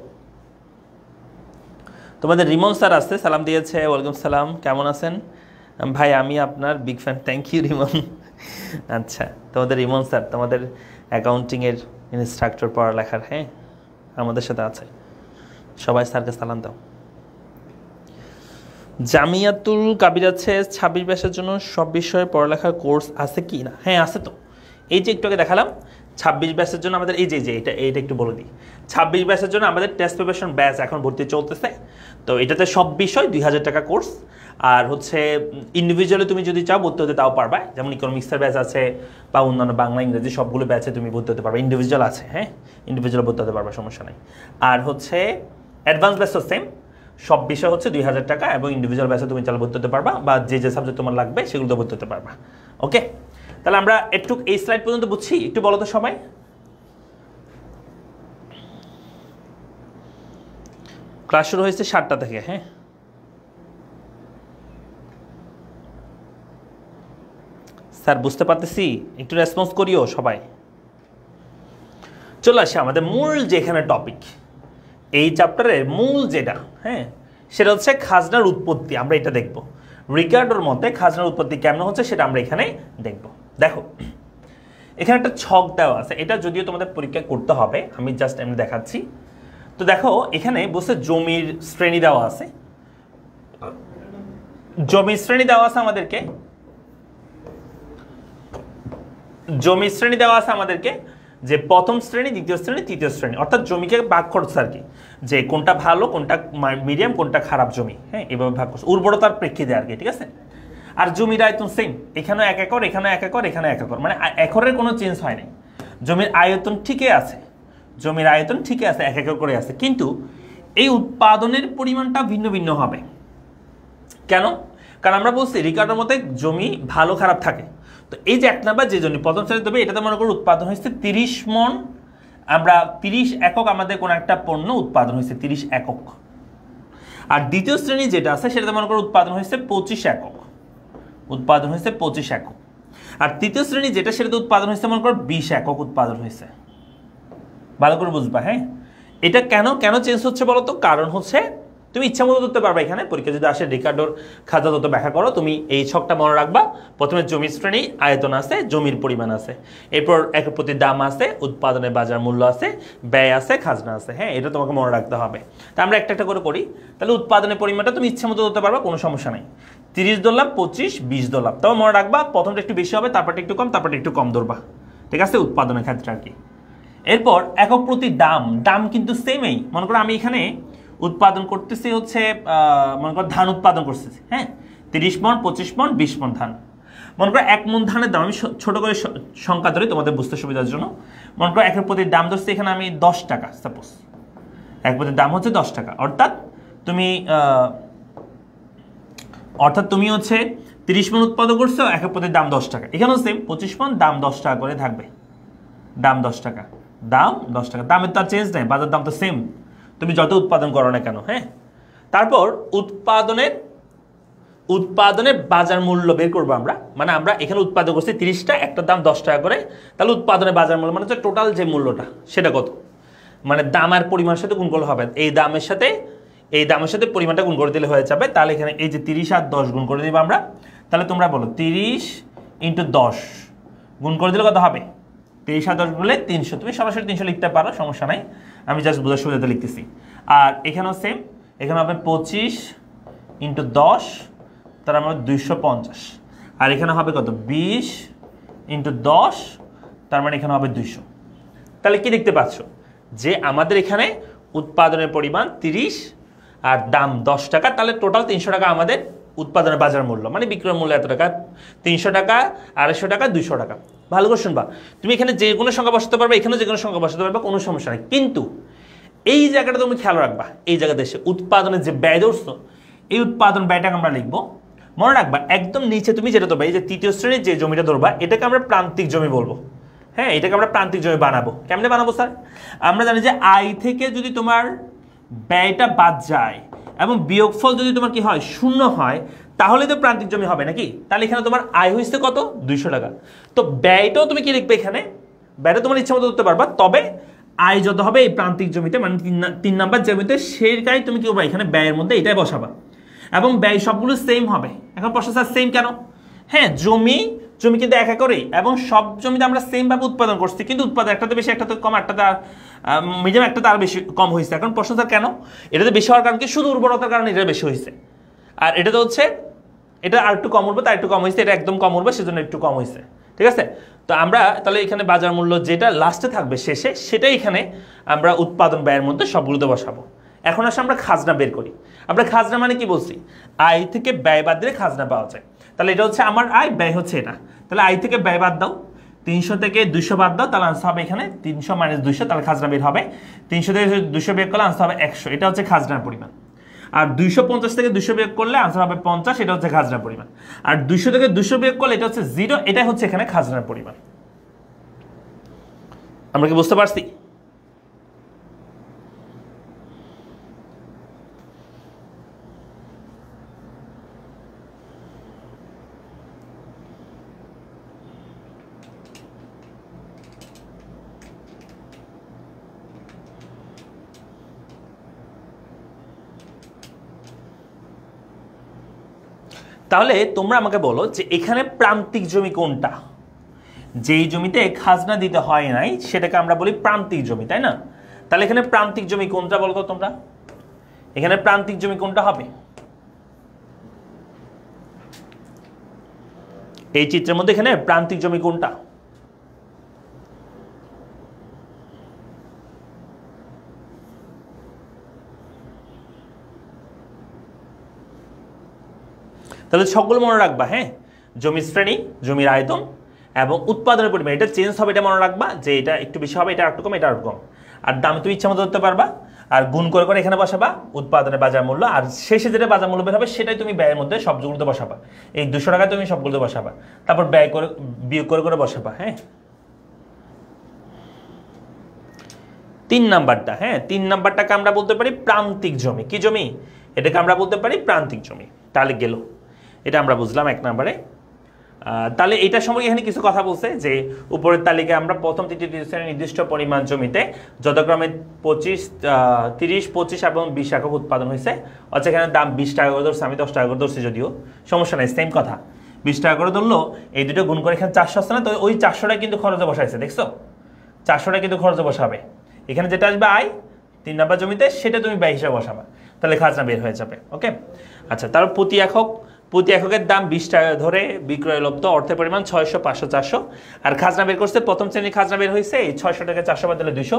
তোমাদের রিমন স্যার আসছে, সালাম দিয়েছে। ওয়ালাইকুম সালাম, কেমন আছেন ভাই? আমি আপনার big fan. Thank you Rimon. আচ্ছা, তোমাদের রিমন স্যার তোমাদের অ্যাকাউন্টিংয়ের ইনস্ট্রাক্টর পড়ালেখার, হ্যাঁ, আমাদের সাথে আছে। সবাই স্যারকে সালাম দাও। জামিয়াতুল কাবির আছে 26 ব্যাচের জন্য সব বিষয়ে পড়ালেখার কোর্স আছে কি না? হ্যাঁ আছে তো। এই যে একটু আগে দেখালাম 26 ব্যাচের জন্য আমাদের এই যে এটা একটু বলে দিই। 26 ব্যাচের জন্য আমাদের টেস্ট প্রিপারেশন ব্যাচ এখন ভর্তি চলতেছে। তো এটাতে সব বিষয় 2000 টাকা কোর্স। আর হচ্ছে ইন্ডিভিজুয়ালি তুমি যদি চাও ভর্তি হতে তাও পারবা, যেমন ইকোনমিক্সের ব্যাচ আছে বা অন্যান্য বাংলা ইংরেজি সবগুলো ব্যাচে তুমি ভর্তি হতে পারবা। ইন্ডিভিজুয়াল আছে, হ্যাঁ, ইন্ডিভিজুয়াল ভর্তি হতে পারবা, সমস্যা নাই। আর হচ্ছে অ্যাডভান্স ব্যাচও সেম, সব বিষয় হচ্ছে 2000 টাকা, এবং ইন্ডিভিজুয়াল ব্যাচে তুমি চাইলে ভর্তি হতে পারবা, বা যে সাবজেক্ট তোমার লাগবে সেগুলো ভর্তি হতে পারবা। ওকে, তাহলে আমরা একটু এই স্লাইড পর্যন্ত বুঝছি। একটু বলো তো সবাই। ক্লাস শুরু হয়েছে 7টা থেকে, হ্যাঁ। স্যার বুঝতে পারতেছি, একটু রেসপন্স করিও সবাই। চলে আসে আমাদের মূল যেখানে টপিক, এই চ্যাপ্টারের মূল যেটা, হ্যাঁ, সেটা হচ্ছে খাজনার উৎপত্তি। আমরা এটা দেখব, রিকার্ডোর মতে খাজনার উৎপত্তি কেমন হচ্ছে সেটা আমরা এখানে দেখব। দেখো এখানে একটা ছক দেওয়া আছে, এটা যদিও তোমাদের পরীক্ষা করতে হবে, আমি জাস্ট এমনি দেখাচ্ছি। তো দেখো এখানে বসে জমির শ্রেণী দেওয়া আছে, জমির শ্রেণী দেওয়া আছে আমাদেরকে, যে প্রথম শ্রেণী, দ্বিতীয় শ্রেণী, তৃতীয় শ্রেণী, অর্থাৎ জমিকে ভাগ করছে আর কি, যে কোনটা ভালো, কোনটা মিডিয়াম, কোনটা খারাপ জমি। হ্যাঁ, এভাবে ভাগ করছে উর্বরতার প্রেক্ষিতে আর কি, ঠিক আছে। আর জমির আয়তন সেম, এখানেও 1 একর, এখানে 1 একর, এখানে 1 একর, মানে একরের কোনো চেঞ্জ হয় নাই। জমির আয়তন ঠিকই আছে, জমির আয়তন ঠিকই আছে, 1 একর করে আছে, কিন্তু এই উৎপাদনের পরিমাণটা ভিন্ন ভিন্ন হবে। কেন? কারণ আমরা বলছি রিকার্ডোর মধ্যে জমি ভালো খারাপ থাকে। তো এই যে 1 নাম্বার যে জমি প্রথম শ্রেণী দেবে, এটাতে মনে করো উৎপাদন হয়েছে 30 মণ, আমরা 30 একক আমাদের কোনো একটা পণ্য উৎপাদন হয়েছে 30 একক। আর দ্বিতীয় শ্রেণী যেটা আছে সেটাতে মনে করো উৎপাদন হয়েছে 25 একক, উৎপাদন হয়েছে 25 একক। আর তৃতীয় শ্রেণী যেটা সেটাতে উৎপাদন হয়েছে মনে করো 20 একক উৎপাদন হয়েছে। ভালো করে বুঝবা। হ্যাঁ, এটা কেন কেন চেঞ্জ হচ্ছে বলো তো? কারণ হচ্ছে তুমি ইচ্ছা মতো ধরতে পারবা, এখানে পরীক্ষা যদি আসে রিকার্ডোর খাতা তত ব্যাখ্যা করো, তুমি এই ছকটা মনে রাখবা। প্রথমে জমির শ্রেণী, আয়তন আছে, জমির পরিমাণ আছে, এরপর একের প্রতি দাম আছে, উৎপাদনের বাজার মূল্য আছে, ব্যয় আছে, খাজনা আছে। হ্যাঁ, এটা তোমাকে মনে রাখতে হবে। তা আমরা একটা একটা করে করি। তাহলে উৎপাদনের পরিমাণটা তুমি ইচ্ছা মতো ধরতে পারবা, কোনো সমস্যা নেই। 30 ধরলাম, 25, 20 ধরলাম। তবে মনে রাখবা প্রথমটা একটু বেশি হবে, তারপরটা একটু কম, তারপরটা একটু কম ধরবা, ঠিক আছে, উৎপাদনের ক্ষেত্রে আর কি। এরপর একক প্রতি দাম, দাম কিন্তু সেমই। মনে করো আমি এখানে উৎপাদন করতেছি হচ্ছে মনে করো ধান উৎপাদন করতেছি। হ্যাঁ, 30 মণ, 25 মণ, 20 মণ ধান। মনে করো 1 মণ ধানের দাম, আমি ছোট করে সংখ্যা ধরি তোমাদের বুঝতে সুবিধার জন্য। মনে করো একের প্রতি দাম ধরছি এখানে আমি 10 টাকা, সাপোজ এক প্রতি দাম হচ্ছে 10 টাকা। অর্থাৎ তুমি হচ্ছে 30 মণ উৎপাদন করছো, একের প্রতি দাম 10 টাকা। এখানেও সেম, 25 মণ, দাম 10 টাকা করে থাকবে, দাম 10 টাকা, দাম 10 টাকা, দামের তো আর চেঞ্জ নেই, বাজার দাম তো সেম, তুমি যত উৎপাদন করো না কেন। হ্যাঁ, তারপর উৎপাদনের বাজার মূল্য বের করবো আমরা। মানে আমরা এখানে উৎপাদন করছি 30টা, একটা দাম 10 টাকা করে, তাহলে উৎপাদনের বাজার মূল্য মানে হচ্ছে টোটাল যে মূল্যটা সেটা কত, মানে দাম আর পরিমাণের সাথে গুণ করলে হবে। এই দামের সাথে পরিমাণটা গুণ করে দিলে হয়ে যাবে। তাহলে এখানে এই যে 30 আর 10 গুণ করে দিব আমরা, তাহলে তোমরা বলো 30 × 10 গুণ করে দিলে কত হবে? 30 আর 10 গুণলে 300। তুমি সরাসরি 300 লিখতে পারো, সমস্যা নাই, আমি জাস্ট বোঝার সুবিধাতে লিখতেছি। আর এখানেও সেম, এখানে হবে 25 × 10, তার মানে 250। আর এখানে হবে কত? 20 × 10, তার মানে এখানে হবে 200। তাহলে কি দেখতে পাচ্ছ যে আমাদের এখানে উৎপাদনের পরিমাণ 30 আর দাম 10 টাকা, তাহলে টোটাল 300 টাকা আমাদের উৎপাদনের বাজার মূল্য, মানে বিক্রয় মূল্য এত টাকা, 300 টাকা, 250 টাকা, 200 টাকা। ভালো করে শুনবা, তুমি এখানে যে কোনো সংখ্যা বসাতে পারবে, এখানে যে কোনো সংখ্যা বসাতে পারবে, কোনো সমস্যা নেই। কিন্তু এই জায়গাটা তুমি খেয়াল রাখবা, এই জায়গাতে এসে উৎপাদনের যে ব্যয় ধরছো, এই উৎপাদন ব্যয়টাকে আমরা লিখবো। মনে রাখবা একদম নিচে তুমি যেটা ধরবা, এই যে তৃতীয় শ্রেণীর যে জমিটা ধরবা, এটাকে আমরা প্রান্তিক জমি বলবো। হ্যাঁ, এটাকে আমরা প্রান্তিক জমি বানাবো। কেমনে বানাবো স্যার? আমরা জানি যে আয় থেকে যদি তোমার ব্যয়টা বাদ যায় এবং বিয়োগফল যদি তোমার কি হয়, 0 হয়, তাহলে তো প্রান্তিক জমি হবে নাকি? তাহলে এখানে তোমার আয় হয়েছে কত? 200 টাকা। তো ব্যয়টাও তুমি কি লিখবে এখানে? ব্যয়টা তোমার ইচ্ছা মতো করতে পারবা, তবে আয় যত হবে এই প্রান্তিক জমিতে, মানে 3 নাম্বার জমিতে, সেইটাই তুমি কি করবা, এখানে ব্যয়ের মধ্যে এটাই বসাবা এবং ব্যয় সবগুলো সেম হবে। এখন প্রশ্ন স্যার সেম কেন? হ্যাঁ, জমি কিন্তু 1 একরেই, এবং সব জমিতে আমরা সেম ভাবে উৎপাদন করছি, কিন্তু উৎপাদন একটাতে বেশি, একটাতে কম, একটাতে মিডিয়াম, একটাতে আরো বেশি কম হয়েছে। এখন প্রশ্ন স্যার কেন? এটাতে বেশি হওয়ার কারণ কি? শুধু উর্বরতার কারণে এটা বেশি হয়েছে। আর এটাতে হচ্ছে এটা আর একটু কম উঠবে, তার একটু কম হয়েছে, এটা একদম কম উঠবে, সেজন্য একটু কম হয়েছে, ঠিক আছে। তো আমরা তাহলে এখানে বাজার মূল্য যেটা লাস্টে থাকবে শেষে, সেটাই এখানে আমরা উৎপাদন ব্যয়ের মধ্যে সবগুলোতে বসাবো। এখন আসলে আমরা খাজনা বের করি। আমরা খাজনা মানে কি বলছি? আয় থেকে ব্যয় বাদ দিলে খাজনা পাওয়া যায়। তাহলে এটা হচ্ছে আমার আয়, ব্যয় হচ্ছে এটা। তাহলে আয় থেকে ব্যয় বাদ দাও, 300 থেকে 200 বাদ দাও, তাহলে আনসার হবে এখানে 300 - 200, তাহলে খাজনা বের হবে। 300 থেকে 200 বিয়োগ করলে আনসার হবে 100, এটা হচ্ছে খাজনার পরিমাণ। আর 250 থেকে 200 বিয়োগ করলে আনসার হবে 50, এটা হচ্ছে খাজনার পরিমাণ। আর 200 থেকে 200 বিয়োগ করলে এটা হচ্ছে 0, এটা হচ্ছে এখানে খাজনার পরিমাণ। আমরা কি বুঝতে পারছি? তাহলে তোমরা আমাকে বলো যে এখানে প্রান্তিক জমি কোনটা? যেই জমিতে খাজনা দিতে হয় নাই সেটাকে আমরা বলি প্রান্তিক জমি, তাই না? তাহলে এখানে প্রান্তিক জমি কোনটা বলো তো তোমরা? এখানে প্রান্তিক জমি কোনটা হবে? এই চিত্রের মধ্যে এখানে প্রান্তিক জমি কোনটা? তাহলে সবগুলো মনে রাখবা, হ্যাঁ, জমির শ্রেণী, জমির আয়তন এবং উৎপাদনের পরিমাণ, এটা চেঞ্জ হবে, এটা মনে রাখবা যে এটা একটু বেশি হবে, এটা একটু কম, এটা একটু কম। আর দাম তুমি ইচ্ছা মতো ধরতে পারবা, আর গুণ করে করে এখানে বসাবা উৎপাদনের বাজার মূল্য, আর শেষে যেটা বাজার মূল্য বের হবে সেটাই তুমি ব্যয়ের মধ্যে সবগুলোতে বসাবা। এই 200 টাকা তুমি সবগুলোতে বসাবা, তারপর ব্যয় করে বিয়োগ করে করে বসাবা। হ্যাঁ, 3 নাম্বারটা, হ্যাঁ 3 নাম্বারটাকে আমরা বলতে পারি প্রান্তিক জমি। কি জমি? এটাকে আমরা বলতে পারি প্রান্তিক জমি। তাহলে গেল, এটা আমরা বুঝলাম 1 নম্বরে। তাহলে এটা সম্পর্কে এখানে কিছু কথা বলছে যে উপরের তালিকায় আমরা প্রথম তৃতীয় শ্রেণীর নির্দিষ্ট পরিমাণ জমিতে যথাক্রমে 25, 30, 25 এবং 20 একক উৎপাদন হয়েছে। অর্থাৎ এখানে দাম 20 টাকা করে ধরছে, আমি 10 টাকা করে ধরছি, যদিও সমস্যা নেই, সেম কথা। 20 টাকা করে ধরলো, এই দুটো গুণ করে এখানে 400 আসছে না, তো ওই 400টা কিন্তু খরচে বসাইছে, দেখছো? 400টা কিন্তু খরচে বসাবে। এখানে যেটা আসবে আয় 3 নাম্বার জমিতে, সেটা তুমি ব্যয় হিসাবে বসাবা, তাহলে খাজনা বের হয়ে যাবে। ওকে, আচ্ছা, তারপর প্রতি এককের দাম 20 টাকা ধরে বিক্রয়লব্ধ অর্থের পরিমাণ 600, 500, 400। আর খাজনা বের করছে, প্রথম শ্রেণীর খাজনা বের হয়েছে এই 600 থেকে 400 বাদ দিলে 200।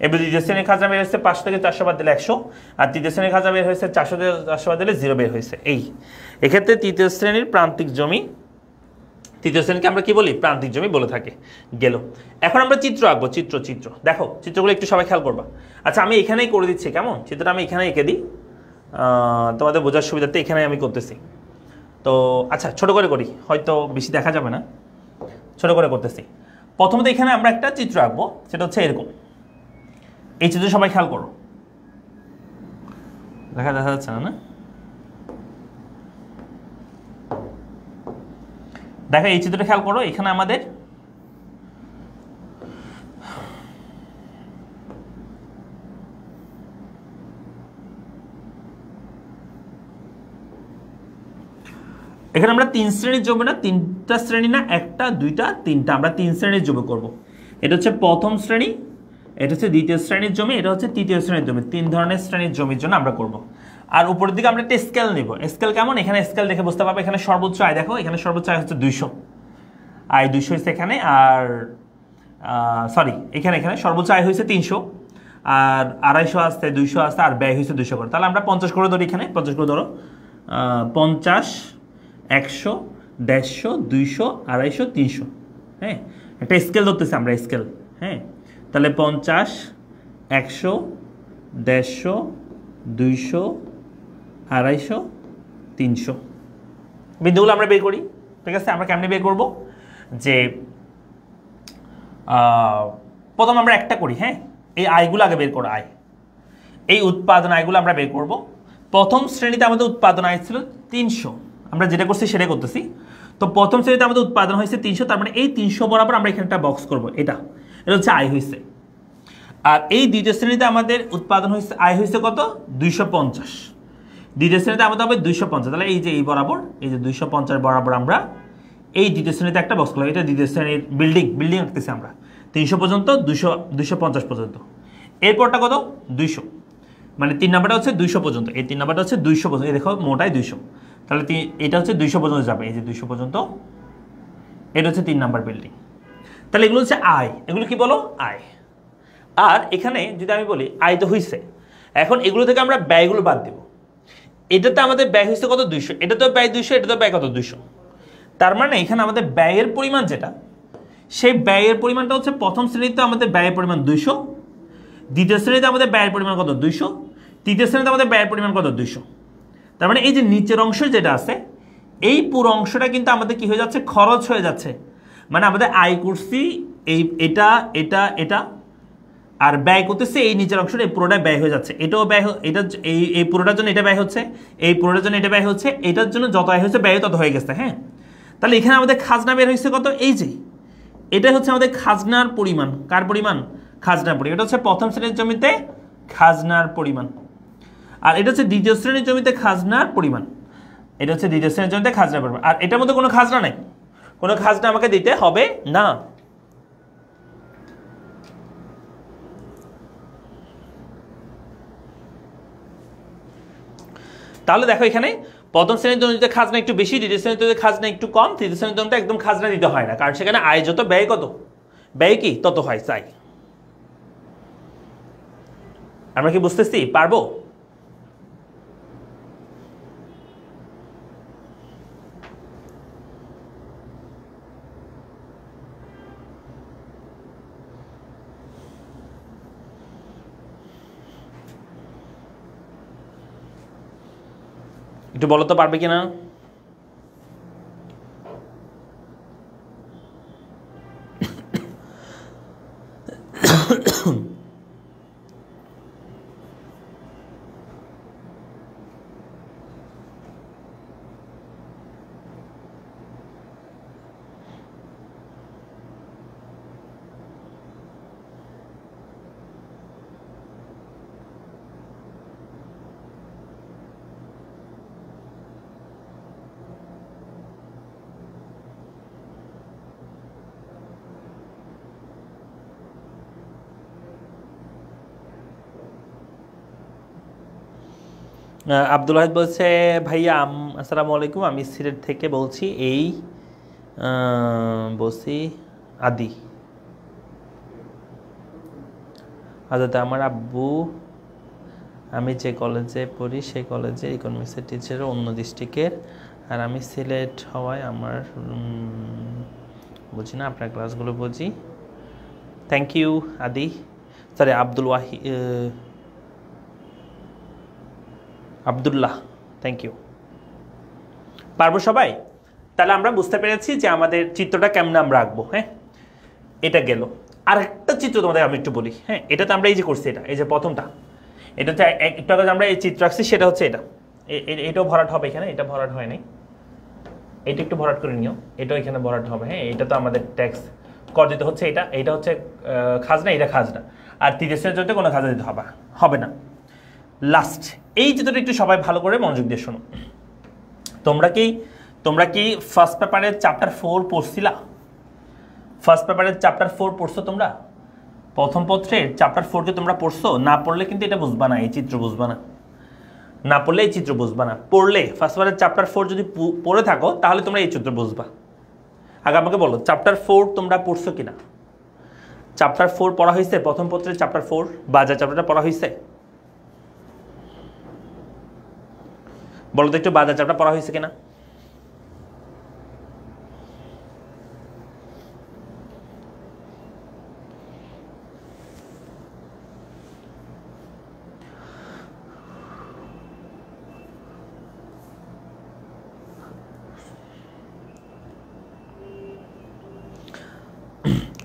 এবার দ্বিতীয় শ্রেণীর খাজনা বের হয়েছে 500 থেকে 400 বাদ দিলে 100। আর তৃতীয় শ্রেণীর খাজনা বের হয়েছে 400 থেকে 400 বাদ দিলে 0 বের হয়েছে। এক্ষেত্রে তৃতীয় শ্রেণীর প্রান্তিক জমি, তৃতীয় শ্রেণীকে আমরা কি বলি? প্রান্তিক জমি বলে থাকি। গেল, এখন আমরা চিত্র আঁকবো। চিত্র দেখো, চিত্রগুলো একটু সবাই খেয়াল করবা। আচ্ছা, আমি এখানেই করে দিচ্ছি, কেমন? চিত্রটা আমি এখানে এঁকে দিই, তোমাদের বোঝার সুবিধার্থে এখানে আমি করতেছি। তো আচ্ছা, ছোট করে করি, হয়তো বেশি দেখা যাবে না, ছোট করে করতেছি। প্রথমত এখানে আমরা একটা চিত্র আঁকবো, সেটা হচ্ছে এরকম। এই চিত্র সবাই খেয়াল করো, দেখা যাচ্ছে না? দেখো, এই চিত্রটা খেয়াল করো। এখানে আমাদের আমরা 3 শ্রেণীর জমি না, 3টা শ্রেণী না, 1টা 2টা 3টা, আমরা 3 শ্রেণীর জমি করব। এটা হচ্ছে প্রথম শ্রেণী, এটা হচ্ছে দ্বিতীয় শ্রেণীর জমি, এটা হচ্ছে তৃতীয় শ্রেণীর জমি। 3 ধরনের শ্রেণীর জমির জন্য আমরা করব। আর উপরের দিকে আমরা একটা স্কেল নিব। স্কেল কেমন? এখানে স্কেল দেখে বুঝতে পারবে। এখানে সর্বোচ্চ আয় দেখো, এখানে সর্বোচ্চ আয় হচ্ছে 200, আয় 200 হচ্ছে এখানে। আর সরি, এখানে সর্বোচ্চ আয় হয়েছে 300, আর 250 আসছে, 200 আসছে, আর ব্যয় হয়েছে 200 করে। তাহলে আমরা 50 করে ধরি, এখানে 50 করে ধরো। 50, 100, 150, 200, 250, 300। হ্যাঁ, একটা স্কেল ধরতেছি আমরা, স্কেল। হ্যাঁ, তাহলে 50, 100, 150, 200, 250, 300 বিন্দুগুলো আমরা বের করি। ঠিক আছে, আমরা কেমনে বের করব? যে প্রথম আমরা একটা করি। হ্যাঁ, এই আয়গুলো আগে বের করো। এই উৎপাদন আয়গুলো আমরা বের করব। প্রথম শ্রেণীতে আমাদের উৎপাদন আয় ছিল 300, আমরা যেটা করছি সেটাই করতেছি। তো প্রথম শ্রেণীতে আমাদের উৎপাদন হয়েছে 300, তার মানে এই 300 বরাবর আমরা এখানে একটা বক্স করবো। এটা হচ্ছে আয় হয়েছে। আর এই দ্বিতীয় শ্রেণীতে আমাদের উৎপাদন হয়েছে, আয় হয়েছে কত? 250। দ্বিতীয় শ্রেণীতে আমাদের হবে 250, তাহলে এই যে এই বরাবর, এই যে 250 বরাবর আমরা এই দ্বিতীয় শ্রেণীতে একটা বক্স করলাম। এটা দ্বিতীয় শ্রেণীর বিল্ডিং আঁকতেছি আমরা, 300 পর্যন্ত, 250 পর্যন্ত। এরপরটা কত? 200, মানে 3 নাম্বারটা হচ্ছে 200 পর্যন্ত। এই 3 নাম্বারটা হচ্ছে 200 পর্যন্ত। এই দেখো, মোটাই 200, তাহলে এটা হচ্ছে 200 পর্যন্ত যাবে। এই যে 200 পর্যন্ত, এটা হচ্ছে 3 নাম্বার বিল্ডিং। তাহলে এগুলো হচ্ছে আয়। এগুলো কি বলো? আয়। আর এখানে যদি আমি বলি আয় তো হয়েছে, এখন এগুলো থেকে আমরা ব্যয়গুলো বাদ দেব। এটাতে আমাদের ব্যয় হয়েছে কত? 200। এটা তো ব্যয় 200, এটা তো ব্যয় কত? 200। তার মানে এখানে আমাদের ব্যয়ের পরিমাণ যেটা, সেই ব্যয়ের পরিমাণটা হচ্ছে প্রথম শ্রেণীতে আমাদের ব্যয়ের পরিমাণ 200, দ্বিতীয় শ্রেণীতে আমাদের ব্যয়ের পরিমাণ কত? 200, তৃতীয় শ্রেণীতে আমাদের ব্যয়ের পরিমাণ কত? 200। তার মানে এই যে নিচের অংশ যেটা আছে, এই পুরো অংশটা কিন্তু আমাদের কি হয়ে যাচ্ছে? খরচ হয়ে যাচ্ছে। মানে আমাদের আয় করছি এটা আর ব্যয় করতেছে এই নিচের অংশটা, এই পুরোটা ব্যয় হয়ে যাচ্ছে। এটাও ব্যয়, এটা এই পুরোটার জন্য এটা ব্যয় হচ্ছে, এই পুরোটার জন্য এটা ব্যয় হচ্ছে, এটার জন্য যত আয় হয়েছে ব্যয় তত হয়ে গেছে। হ্যাঁ, তাহলে এখানে আমাদের খাজনা বের হয়েছে কত? এই যে এটাই হচ্ছে আমাদের খাজনার পরিমাণ। কার পরিমাণ? খাজনার পরিমাণ। এটা হচ্ছে প্রথম শ্রেণীর জমিতে খাজনার পরিমাণ, আর এটা হচ্ছে দ্বিতীয় শ্রেণীর জমিতে খাজনার পরিমাণ। এটা হচ্ছে দ্বিতীয় শ্রেণীর জমিতে খাজনার পরিমাণ। আর এটার মধ্যে কোনো খাজনা নাই, কোনো খাজনা আমাকে দিতে হবে না। তাহলে দেখো, এখানে প্রথম শ্রেণীর জমিতে খাজনা একটু বেশি, দ্বিতীয় শ্রেণীর জমিতে খাজনা একটু কম, তৃতীয় শ্রেণীর জমিতে একদম খাজনা দিতে হয় না, কারণ সেখানে আয় যত ব্যয় কত? ব্যয় কি তত হয়। চাই আমরা কি বুঝতেছি? পারবো? একটু বলো তো পারবে কিনা? আব্দুল ওয়াহিদ বলছে ভাইয়া আসসালামু আলাইকুম, আমি সিলেট থেকে বলছি, বলছি আদি। আচ্ছা, আমার আব্বু, আমি যে কলেজে পড়ি সেই কলেজে ইকোনমিক্সের টিচার, অন্য ডিস্ট্রিক্টের, আর আমি সিলেট হওয়ায় আমার বুঝি না আপনার ক্লাসগুলো বুঝি। Thank you Adi, sorry Abdul Wahid, Abdullah, thank you. পারবো সবাই? তাহলে আমরা বুঝতে পেরেছি যে আমাদের চিত্রটা কেমন আমরা আঁকবো। হ্যাঁ, এটা গেল। আর একটা চিত্র তোমাদের আমি একটু বলি। হ্যাঁ, এটা তো আমরা এই যে করছি, এটা এই যে প্রথমটা, এটা হচ্ছে একটু আগে আমরা এই চিত্র আঁকছি, সেটা হচ্ছে এটা। এটাও ভরাট হবে এখানে, এটা ভরাট হয় নাই, এটা একটু ভরাট করে নিও, এটাও এখানে ভরাট হবে। হ্যাঁ, এটা তো আমাদের ট্যাক্স কর দিতে হচ্ছে, এটা হচ্ছে খাজনা, এটা খাজনা। আর তিরিশের জন্য কোনো খাজনা দিতে হবে না। লাস্ট এই চিত্রটা একটু সবাই ভালো করে মনোযোগ দিয়ে শোনো। তোমরা কি ফার্স্ট পেপারের চ্যাপ্টার 4 পড়ছিলা? ফার্স্ট পেপারের চ্যাপ্টার 4 পড়ছো তোমরা? প্রথম পত্রের চ্যাপ্টার 4 কে তোমরা পড়ছো? না পড়লে কিন্তু এটা বুঝবা না, এই চিত্র বুঝবা না। না পড়লে এই চিত্র বুঝবা না। পড়লে ফার্স্ট পেপারের চ্যাপ্টার 4 যদি পড়ে থাকো তাহলে তোমরা এই চিত্র বুঝবা। আগে আমাকে বলো, চ্যাপ্টার 4 তোমরা পড়ছো কিনা? চ্যাপ্টার 4 পড়া হয়েছে? প্রথম পত্রের চ্যাপ্টার 4 বাজার চ্যাপ্টারটা পড়া হয়েছে? বলো তো একটু, বাজার চ্যাপ্টার পড়া হয়েছে কিনা?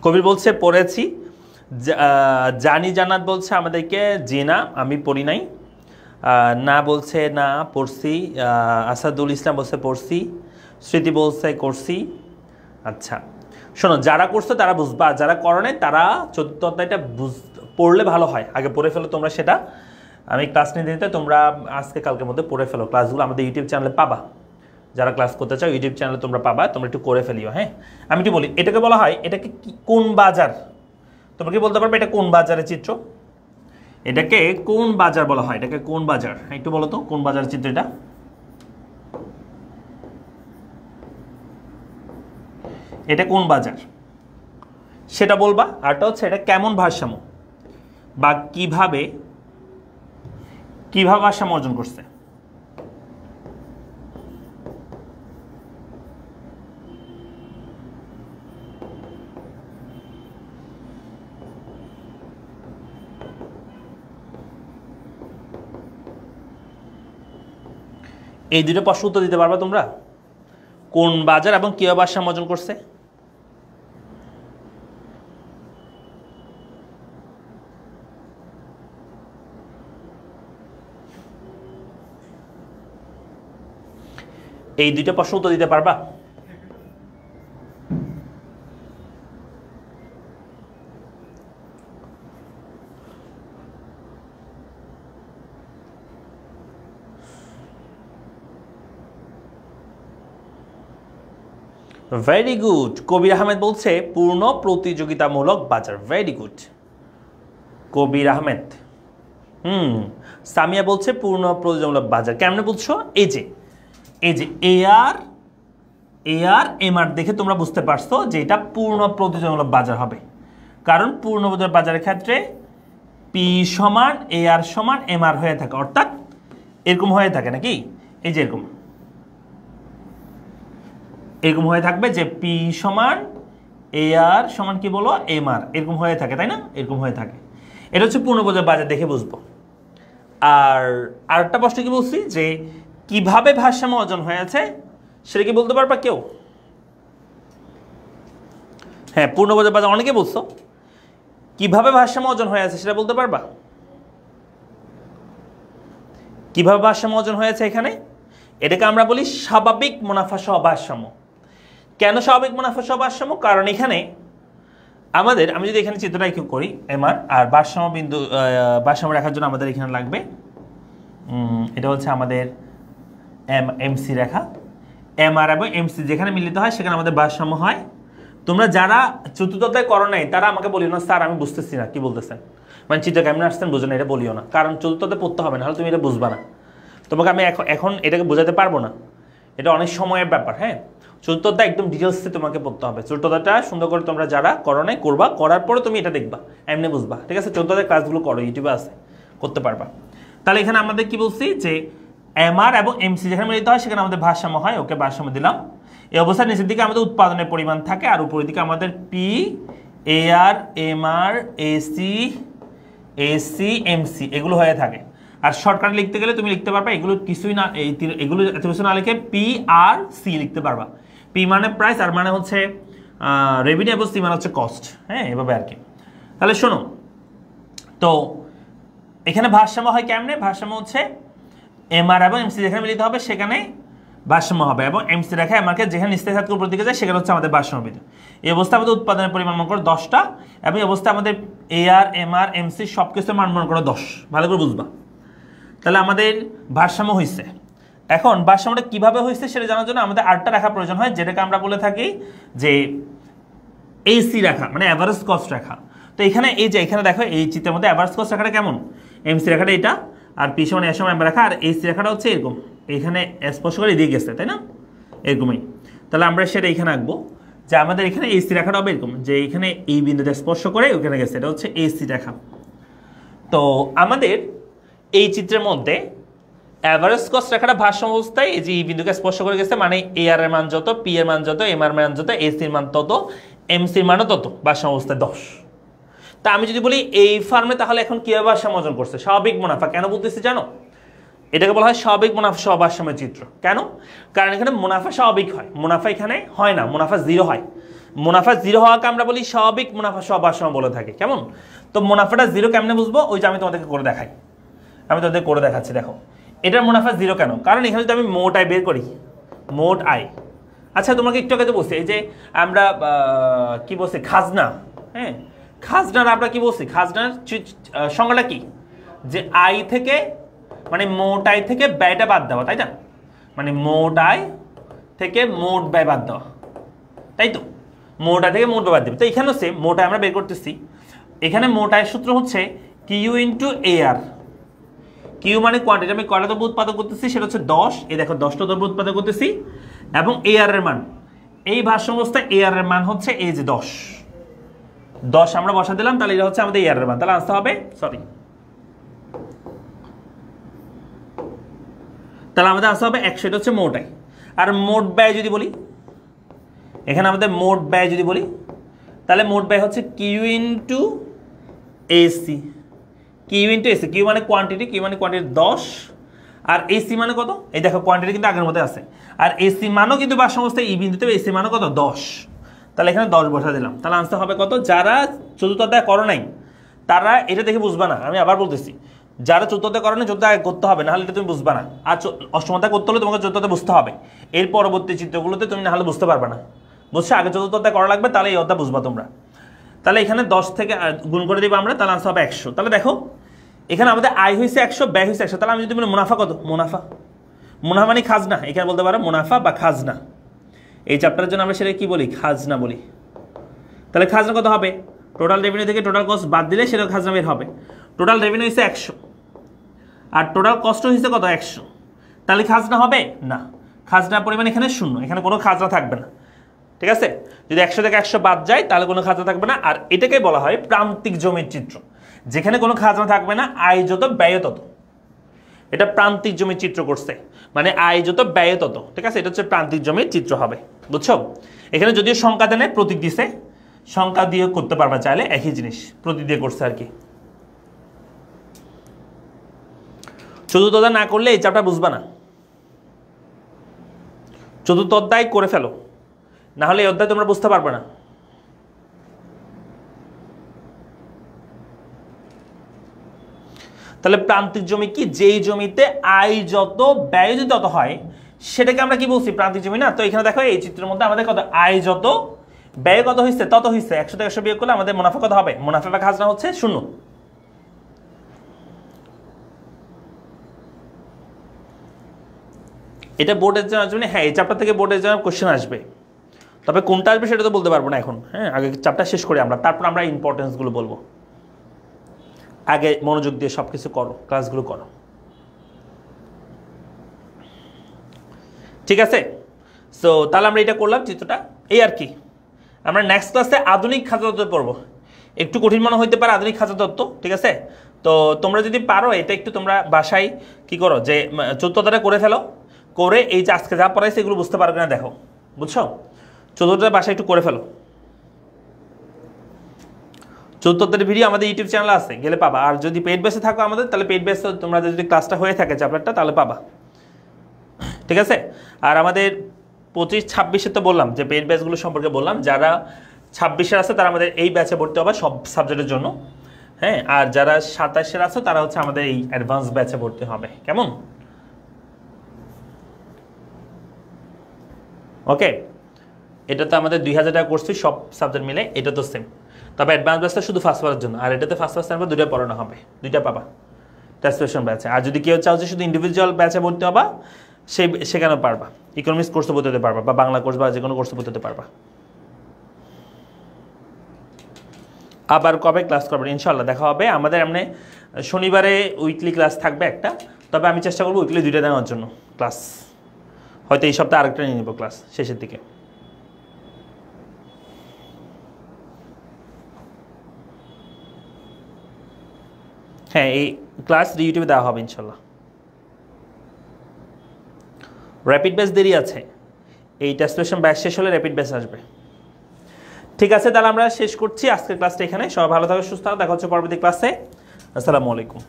কবির বলছে পড়েছি। জানি জান্নাত বলছে আমাদেরকে জি না, আমি পড়ি নাই। না বলছে না পড়ছি। আসাদুল ইসলাম বলছে পড়ছি। স্মৃতি বলছে করছি। আচ্ছা শোনো, যারা করছো তারা বুঝবা, যারা করো নাই তারা চতুর্থ অধ্যায়টা পড়লে ভালো হয়, আগে পড়ে ফেলো তোমরা। সেটা আমি ক্লাস নিতে নিতে তোমরা আজকে কালকের মধ্যে পড়ে ফেলো। ক্লাসগুলো আমাদের ইউটিউব চ্যানেলে পাবা, যারা ক্লাস করতে চাও ইউটিউব চ্যানেলে তোমরা পাবা, তোমরা একটু করে ফেলিও। হ্যাঁ, আমি একটু বলি, এটাকে বলা হয়, এটাকে কোন বাজার? তোমরা কি বলতে পারবে এটা কোন বাজারের চিত্র? এটাকে কোন বাজার বলা হয়? এটাকে কোন বাজার? একটু বলো তো, কোন বাজারের চিত্র এটা? এটা কোন বাজার সেটা বলবা। আরটা হচ্ছে এটা কেমন ভারসাম্য বা কিভাবে ভারসাম্য অর্জন করছে। এই দুটো প্রশ্ন উত্তর দিতে পারবা তোমরা? কোন বাজার এবং কিভাবে ভারসাম্য অর্জন করছে? এই দুইটা প্রশ্ন উত্তর দিতে পারবা? Very good. কবির আহমেদ বলছে পূর্ণ প্রতিযোগিতামূলক বাজার। ভেরি গুড কবির আহমেদ। সামিয়া বলছে পূর্ণ প্রতিযোগিতামূলক বাজার। কেমনে বলছো? এই যে এআর এমআর দেখে তোমরা বুঝতে পারছো যে এটা পূর্ণ প্রতিযোগিতামূলক বাজার হবে, কারণ পূর্ণ প্রতিযোগিতামূলক বাজারের ক্ষেত্রে পি সমান এআর সমান এমআর হয়ে থাকে, অর্থাৎ এরকম হয়ে থাকে নাকি? এই যে এরকম হয়ে থাকবে যে পি সমান এআর সমান কি বলো এমআর, এরকম হয়ে থাকে, তাই না? এরকম হয়ে থাকে। এটা হচ্ছে পূর্ণ প্রতিযোগিতামূলক বাজার দেখে বুঝবো। আর আরেকটা প্রশ্ন কি বলছি যে কিভাবে ভারসাম্য অর্জন হয়েছে সেটা কি বলতে পারবা কেউ? হ্যাঁ, পূর্ণবোধক বাজার অনেকে বলছো। কিভাবে ভারসাম্য অর্জন হয়েছে সেটা বলতে পারবা? কিভাবে ভারসাম্য অর্জন হয়েছে? এখানে এটাকে আমরা বলি স্বাভাবিক মুনাফা সহ ভারসাম্য। কেন স্বাভাবিক মুনাফা সহ ভারসাম্য? কারণ এখানে আমাদের, আমি যদি এখানে চিত্রটা একটু করি, এমআর আর ভারসাম্য বিন্দু, ভারসাম্য রাখার জন্য আমাদের এখানে লাগবে, এটা হচ্ছে আমাদের এমসি রেখা। এমআর এবং এমসি যেখানে মিলিত হয় সেখানে আমাদের ভারসাম্য হয়। তোমরা যারা চতুর্থ অধ্যায় করো নাই তারা আমাকে বলিও না স্যার আমি বুঝতেছি না কি বলতেছেন, মানে চিত্র কেমন আসছেন বুঝো না, এটা বলিও না, কারণ চতুর্থ অধ্যায় পড়তে হবে, নাহলে তুমি এটা বুঝবা না। তোমাকে আমি এখন এটাকে বোঝাতে পারবো না, এটা অনেক সময়ের ব্যাপার। হ্যাঁ, চতুর্থ অধ্যায় একদম ডিটেলসে তোমাকে পড়তে হবে। চতুর্থ অধ্যায়টা সুন্দর করে তোমরা যারা করো নাই করবা, করার পরে তুমি এটা দেখবা, এমনি বুঝবা। ঠিক আছে, চতুর্থ অধ্যায় ক্লাসগুলো করো, ইউটিউবে আছে, করতে পারবা। তাহলে এখানে আমাদের কি বলছি যে এমআর এবং এমসি যেখানে মিলিত হয় সেখানে আমাদের ভারসাম্য হয়। ওকে, ভারসাম্য দিলাম। এই অবস্থায় নিচের দিকে আমাদের উৎপাদনের পরিমাণ থাকে, আর উপরের দিকে আমাদের P AR MR AC MC এগুলো হয়ে থাকে। আর শর্টকাট লিখতে গেলে তুমি লিখতে পারবা এগুলো কিছুই না, এগুলো এত কিছু না লিখে পি আর সি লিখতে পারবা। পি মানে প্রাইস, আর মানে হচ্ছে রেভিনিউ, এবং সি মানে হচ্ছে কস্ট। হ্যাঁ, এভাবে আর কি। তাহলে শোনো, তো এখানে ভারসাম্য হয় কেমনে? ভারসাম্য হচ্ছে এমআর এবং এমসি যেখানে মিলিত হবে সেখানে ভারসাম্য হবে, এবং এমসি রেখা এমআরকে যেখানে নিস্তেজ হাত উপর দিকে যায় সেখানে হচ্ছে আমাদের ভারসাম্য বিন্দু। এই অবস্থা আমাদের উৎপাদনের পরিমাণ মনে করো 10টা, এবং এই অবস্থা আমাদের এআর এমআর এমসি সব কিছু মান মনে করো 10। ভালো করে বুঝবা। তাহলে আমাদের ভারসাম্য হয়েছে। এখন ভারসাম্যটা কিভাবে হয়েছে সেটা জানার জন্য আমাদের আরেকটা রেখা প্রয়োজন হয়, যেটাকে আমরা বলে থাকি যে এসি রেখা, মানে অ্যাভারেজ কস্ট রেখা। তো এখানে এই যে এখানে দেখো এই চিত্রের মধ্যে অ্যাভারেজ কস্ট রেখাটা কেমন, এমসি রেখাটা এটা, আর পি সমান এ সমান এম রেখা, আর এসি রেখাটা হচ্ছে এরকম, এখানে স্পর্শ করে এদিকে গেছে, তাই না? এরকমই। তাহলে আমরা সেটা এখানে আঁকবো যে আমাদের এখানে এসি রেখাটা হবে এরকম, যে এখানে এই বিন্দুতে স্পর্শ করে ওখানে গেছে, এটা হচ্ছে এসি রেখা। তো আমাদের এই চিত্রের মধ্যে অ্যাভারেজ কস্ট রেখাটা ভারসাম্য অবস্থায় এই যে এই বিন্দুকে স্পর্শ করে গেছে, মানে এ আর এর মান যত, পি এর মান যত, এম আর মান যত, এসির মান তত, এমসির মানও তত, ভারসাম্য অবস্থায় 10। তা আমি যদি বলি এই ফার্মে তাহলে এখন কিভাবে ভারসাম্য অর্জন করছে? স্বাভাবিক মুনাফা। কেন বলতেছি জানো? এটাকে বলা হয় স্বাভাবিক মুনাফা সহ ভারসাম্যের চিত্র। কেন? কারণ এখানে মুনাফা স্বাভাবিক হয়, মুনাফা এখানে হয় না, মুনাফা 0 হয়। মুনাফা 0 হওয়াকে আমরা বলি স্বাভাবিক মুনাফা সহ ভারসাম্য বলে থাকি। কেমন? তো মুনাফাটা 0 কেমনে বুঝবো? ওই যে আমি তোমাদেরকে করে দেখাই, আমি তোমাদের করে দেখাচ্ছি। দেখো এটার মুনাফা 0 কেন? কারণ এখানে যদি আমি মোট আয় বের করি, মোট আয়, আচ্ছা তোমাকে একটু আগে তো বলছি এই যে আমরা কি বলছি খাজনা। হ্যাঁ, খাজনার আমরা কি বলছি, খাজনার সংজ্ঞাটা কি? যে আয় থেকে, মানে মোট আয় থেকে ব্যয়টা বাদ দেওয়া, তাই না? মানে মোট আয় থেকে মোট ব্যয় বাদ দেওয়া, তাই তো? মোট আয় থেকে মোট ব্যয় বাদ দেবে। তো এখানেও সেম, মোট আয় আমরা বের করতেছি। এখানে মোট আয়ের সূত্র হচ্ছে কিউ ইন্টু এ আর। কিউ মানে কোয়ান্টিটি, আমি কয়টা দ্রব্য উৎপাদন করতেছি সেটা হচ্ছে 10। এই দেখো 10টা দ্রব্য উৎপাদন করতেছি, এবং এ আর এর মান, এই ভারসাম্য অবস্থায় এ আর এর মান হচ্ছে এই যে 10 আমরা বসা দিলাম। তাহলে এটা হচ্ছে আমাদের এ আর এর মান। তাহলে আসতে হবে, সরি, তাহলে আমাদের আসতে হবে 100, এটা হচ্ছে মোট আয়। আর মোট ব্যয় যদি বলি, এখানে আমাদের মোট ব্যয় যদি বলি, তাহলে মোট ব্যয় হচ্ছে Q into AC. Q into AC, Q মানে কোয়ান্টিটি, কিউ মানে কোয়ান্টিটি 10, আর এসি মানে কত? এই দেখো কোয়ান্টিটি কিন্তু আগের মধ্যে আছে, আর এসি মানও কিন্তু ভারসাম্য অবস্থায় এই বিন্দুতে এসি মানও কত? 10। তাহলে এখানে 10 বসা দিলাম। তাহলে আনসার হবে কত? যারা চতুর্থ অধ্যায় করো নাই তারা এটা দেখে বুঝবা না, আমি আবার বলতেছি, যারা চতুর্থ অধ্যায় করো না চতুর্থ অধ্যায় করতে হবে, নাহলে এটা তুমি বুঝবা না। আর অষ্টম অধ্যায় করতে হলে তোমাকে চতুর্থ অধ্যায় বুঝতে হবে, এর পরবর্তী চিত্রগুলোতে তুমি নাহলে বুঝতে পারবে না। বুঝছো? আগে চতুর্থ অধ্যায় করা লাগবে, তাহলে এই অধ্যায় বুঝবা তোমরা। তাহলে এখানে 10 থেকে গুণ করে দিব আমরা, তাহলে আনসার হবে 100। তাহলে দেখো এখানে আমাদের আয় হয়েছে 100, ব্যয় হয়েছে 100। তাহলে আমি যদি বলি মুনাফা কত? মুনাফা, মুনাফা মানে খাজনা, এখানে বলতে পারো মুনাফা বা খাজনা। এই চ্যাপ্টারের জন্য আমরা সেটা কি বলি? খাজনা বলি। তাহলে খাজনা কত হবে? টোটাল রেভিনিউ থেকে টোটাল কস্ট বাদ দিলে সেটা খাজনা বের হবে। টোটাল রেভিনিউ হয়েছে 100, আর টোটাল কস্ট হয়েছে কত? 100। তাহলে খাজনা হবে না, খাজনার পরিমাণ এখানে 0, এখানে কোনো খাজনা থাকবে না। ঠিক আছে, যদি 100 থেকে 100 বাদ যায় তাহলে কোনো খাজনা থাকবে না। আর এটাকে বলা হয় প্রান্তিক জমির চিত্র, যেখানে কোনো খাজনা থাকবে না, আয় যত ব্যয় তত। এটা প্রান্তিক জমির চিত্র করছে, মানে আয় যত ব্যয় তত। ঠিক আছে, এটা হচ্ছে প্রান্তিক জমির চিত্র হবে। বুঝছো? এখানে যদিও সংখ্যা দেনে, প্রতীক দিছে, সংখ্যা দিয়ে করতে পারবা চাইলে, একই জিনিস, প্রতীক দিয়ে করছে আর কি। চতুর্থ অধ্যায় না করলে এই চ্যাপ্টার বুঝবা না। চতুর্থ অধ্যায় করে ফেলো, না হলে এই অধ্যায় তোমরা বুঝতে পারবে না। তাহলে প্রান্তিক জমি কি? যেই জমিতে আয় যত ব্যয় যদি তত হয় সেটাকে আমরা কি বলছি? প্রান্তিক জমি না? তো এখানে দেখো এই চিত্রের মধ্যে আমাদের কত আয় যত ব্যয় কত হয়েছে তত হয়েছে, 100 থেকে 100 বিয়োগ করলে আমাদের মুনাফা কত হবে? মুনাফা বা খাজনা হচ্ছে 0। এটা বোর্ডের জন্য, হ্যাঁ এই চ্যাপ্টার থেকে বোর্ডের জন্য কোশ্চেন আসবে, তবে কোনটা আসবে সেটা তো বলতে পারবো না এখন। হ্যাঁ, আগে চ্যাপ্টার শেষ করি আমরা, তারপর আমরা ইম্পর্টেন্সগুলো বলবো। আগে মনোযোগ দিয়ে সবকিছু করো, ক্লাসগুলো করো, ঠিক আছে? সো তাহলে আমরা এটা করলাম চিত্রটা, এই আর কি। আমরা নেক্সট ক্লাসে আধুনিক খাদ্যতত্ত্ব পড়বো। একটু কঠিন মনে হইতে পারে আধুনিক খাদ্যতত্ত্ব, ঠিক আছে? তো তোমরা যদি পারো এটা একটু তোমরা বাসায় কি করো, যে চতুর্থটা করে ফেলো, করে এই যে আজকে যা পড়াইছে এগুলো বুঝতে পারো কিনা দেখো, বুঝছো? চতুর্থটা বাসায় একটু করে ফেলো। চতুর্থের ভিডিও আমাদের ইউটিউব চ্যানেলে আছে, গেলে পাবা। আর যদি পেইড বেসে থাকো আমাদের, তাহলে পেইড বেসে তোমরা যদি ক্লাসটা হয়ে থাকে চ্যাপ্টারটা, তাহলে পাবা, ঠিক আছে? আর আমাদের 25-26-এ তো বললাম যে পেইড ব্যাচগুলো সম্পর্কে বললাম, যারা 26-এর আছে তারা আমাদের এই ব্যাচে ভর্তি হবে সব সাবজেক্টের জন্য, হ্যাঁ। আর যারা 27-এর আছে তারা হচ্ছে আমাদের এই অ্যাডভান্স ব্যাচে ভর্তি হবে, কেমন? ওকে, এটা তো আমাদের 2000 টাকা কোর্স ফি সব সাবজেক্ট মিলে, এটা তো সেম। তবে অ্যাডভান্স ব্যাচটা শুধু ফার্স্ট ইয়ারের জন্য, আর এটাতে ফার্স্ট ইয়ার দুটো পড়ানো হবে, দুইটা পাবা ট্রান্সলেশন ব্যাচে। আর যদি কেউ চাও যে শুধু ইন্ডিভিজুয়াল ব্যাচে ভর্তি হবা, সেখানেও পারবা, ইকোনমিক্স কোর্সে ভর্তি হতে পারবা, বা বাংলা কোর্স বা যে কোনো কোর্সে ভর্তি হতে পারবা। আবার কবে ক্লাস করবেন? ইনশাল্লাহ দেখা হবে আমাদের। এমনি শনিবারে উইকলি ক্লাস থাকবে একটা, তবে আমি চেষ্টা করবো উইকলি 2টা দেওয়ার জন্য ক্লাস। হয়তো এই সপ্তাহে আরেকটা নিয়ে নেবো ক্লাস শেষের দিকে। হ্যাঁ, এই ক্লাস ইউটিউবে দেওয়া হবে ইনশাল্লাহ। র্যাপিড ব্যাচ দেরি আছে, এই টেস্টেশন ব্যাচ শেষ হলে র্যাপিড ব্যাচ আসবে, ঠিক আছে? তাহলে আমরা শেষ করছি আজকের ক্লাসটা এখানে। সবাই ভালো থাকো, সুস্থ থাকো, দেখা হচ্ছে পরবর্তী ক্লাসে। আসসালামু আলাইকুম।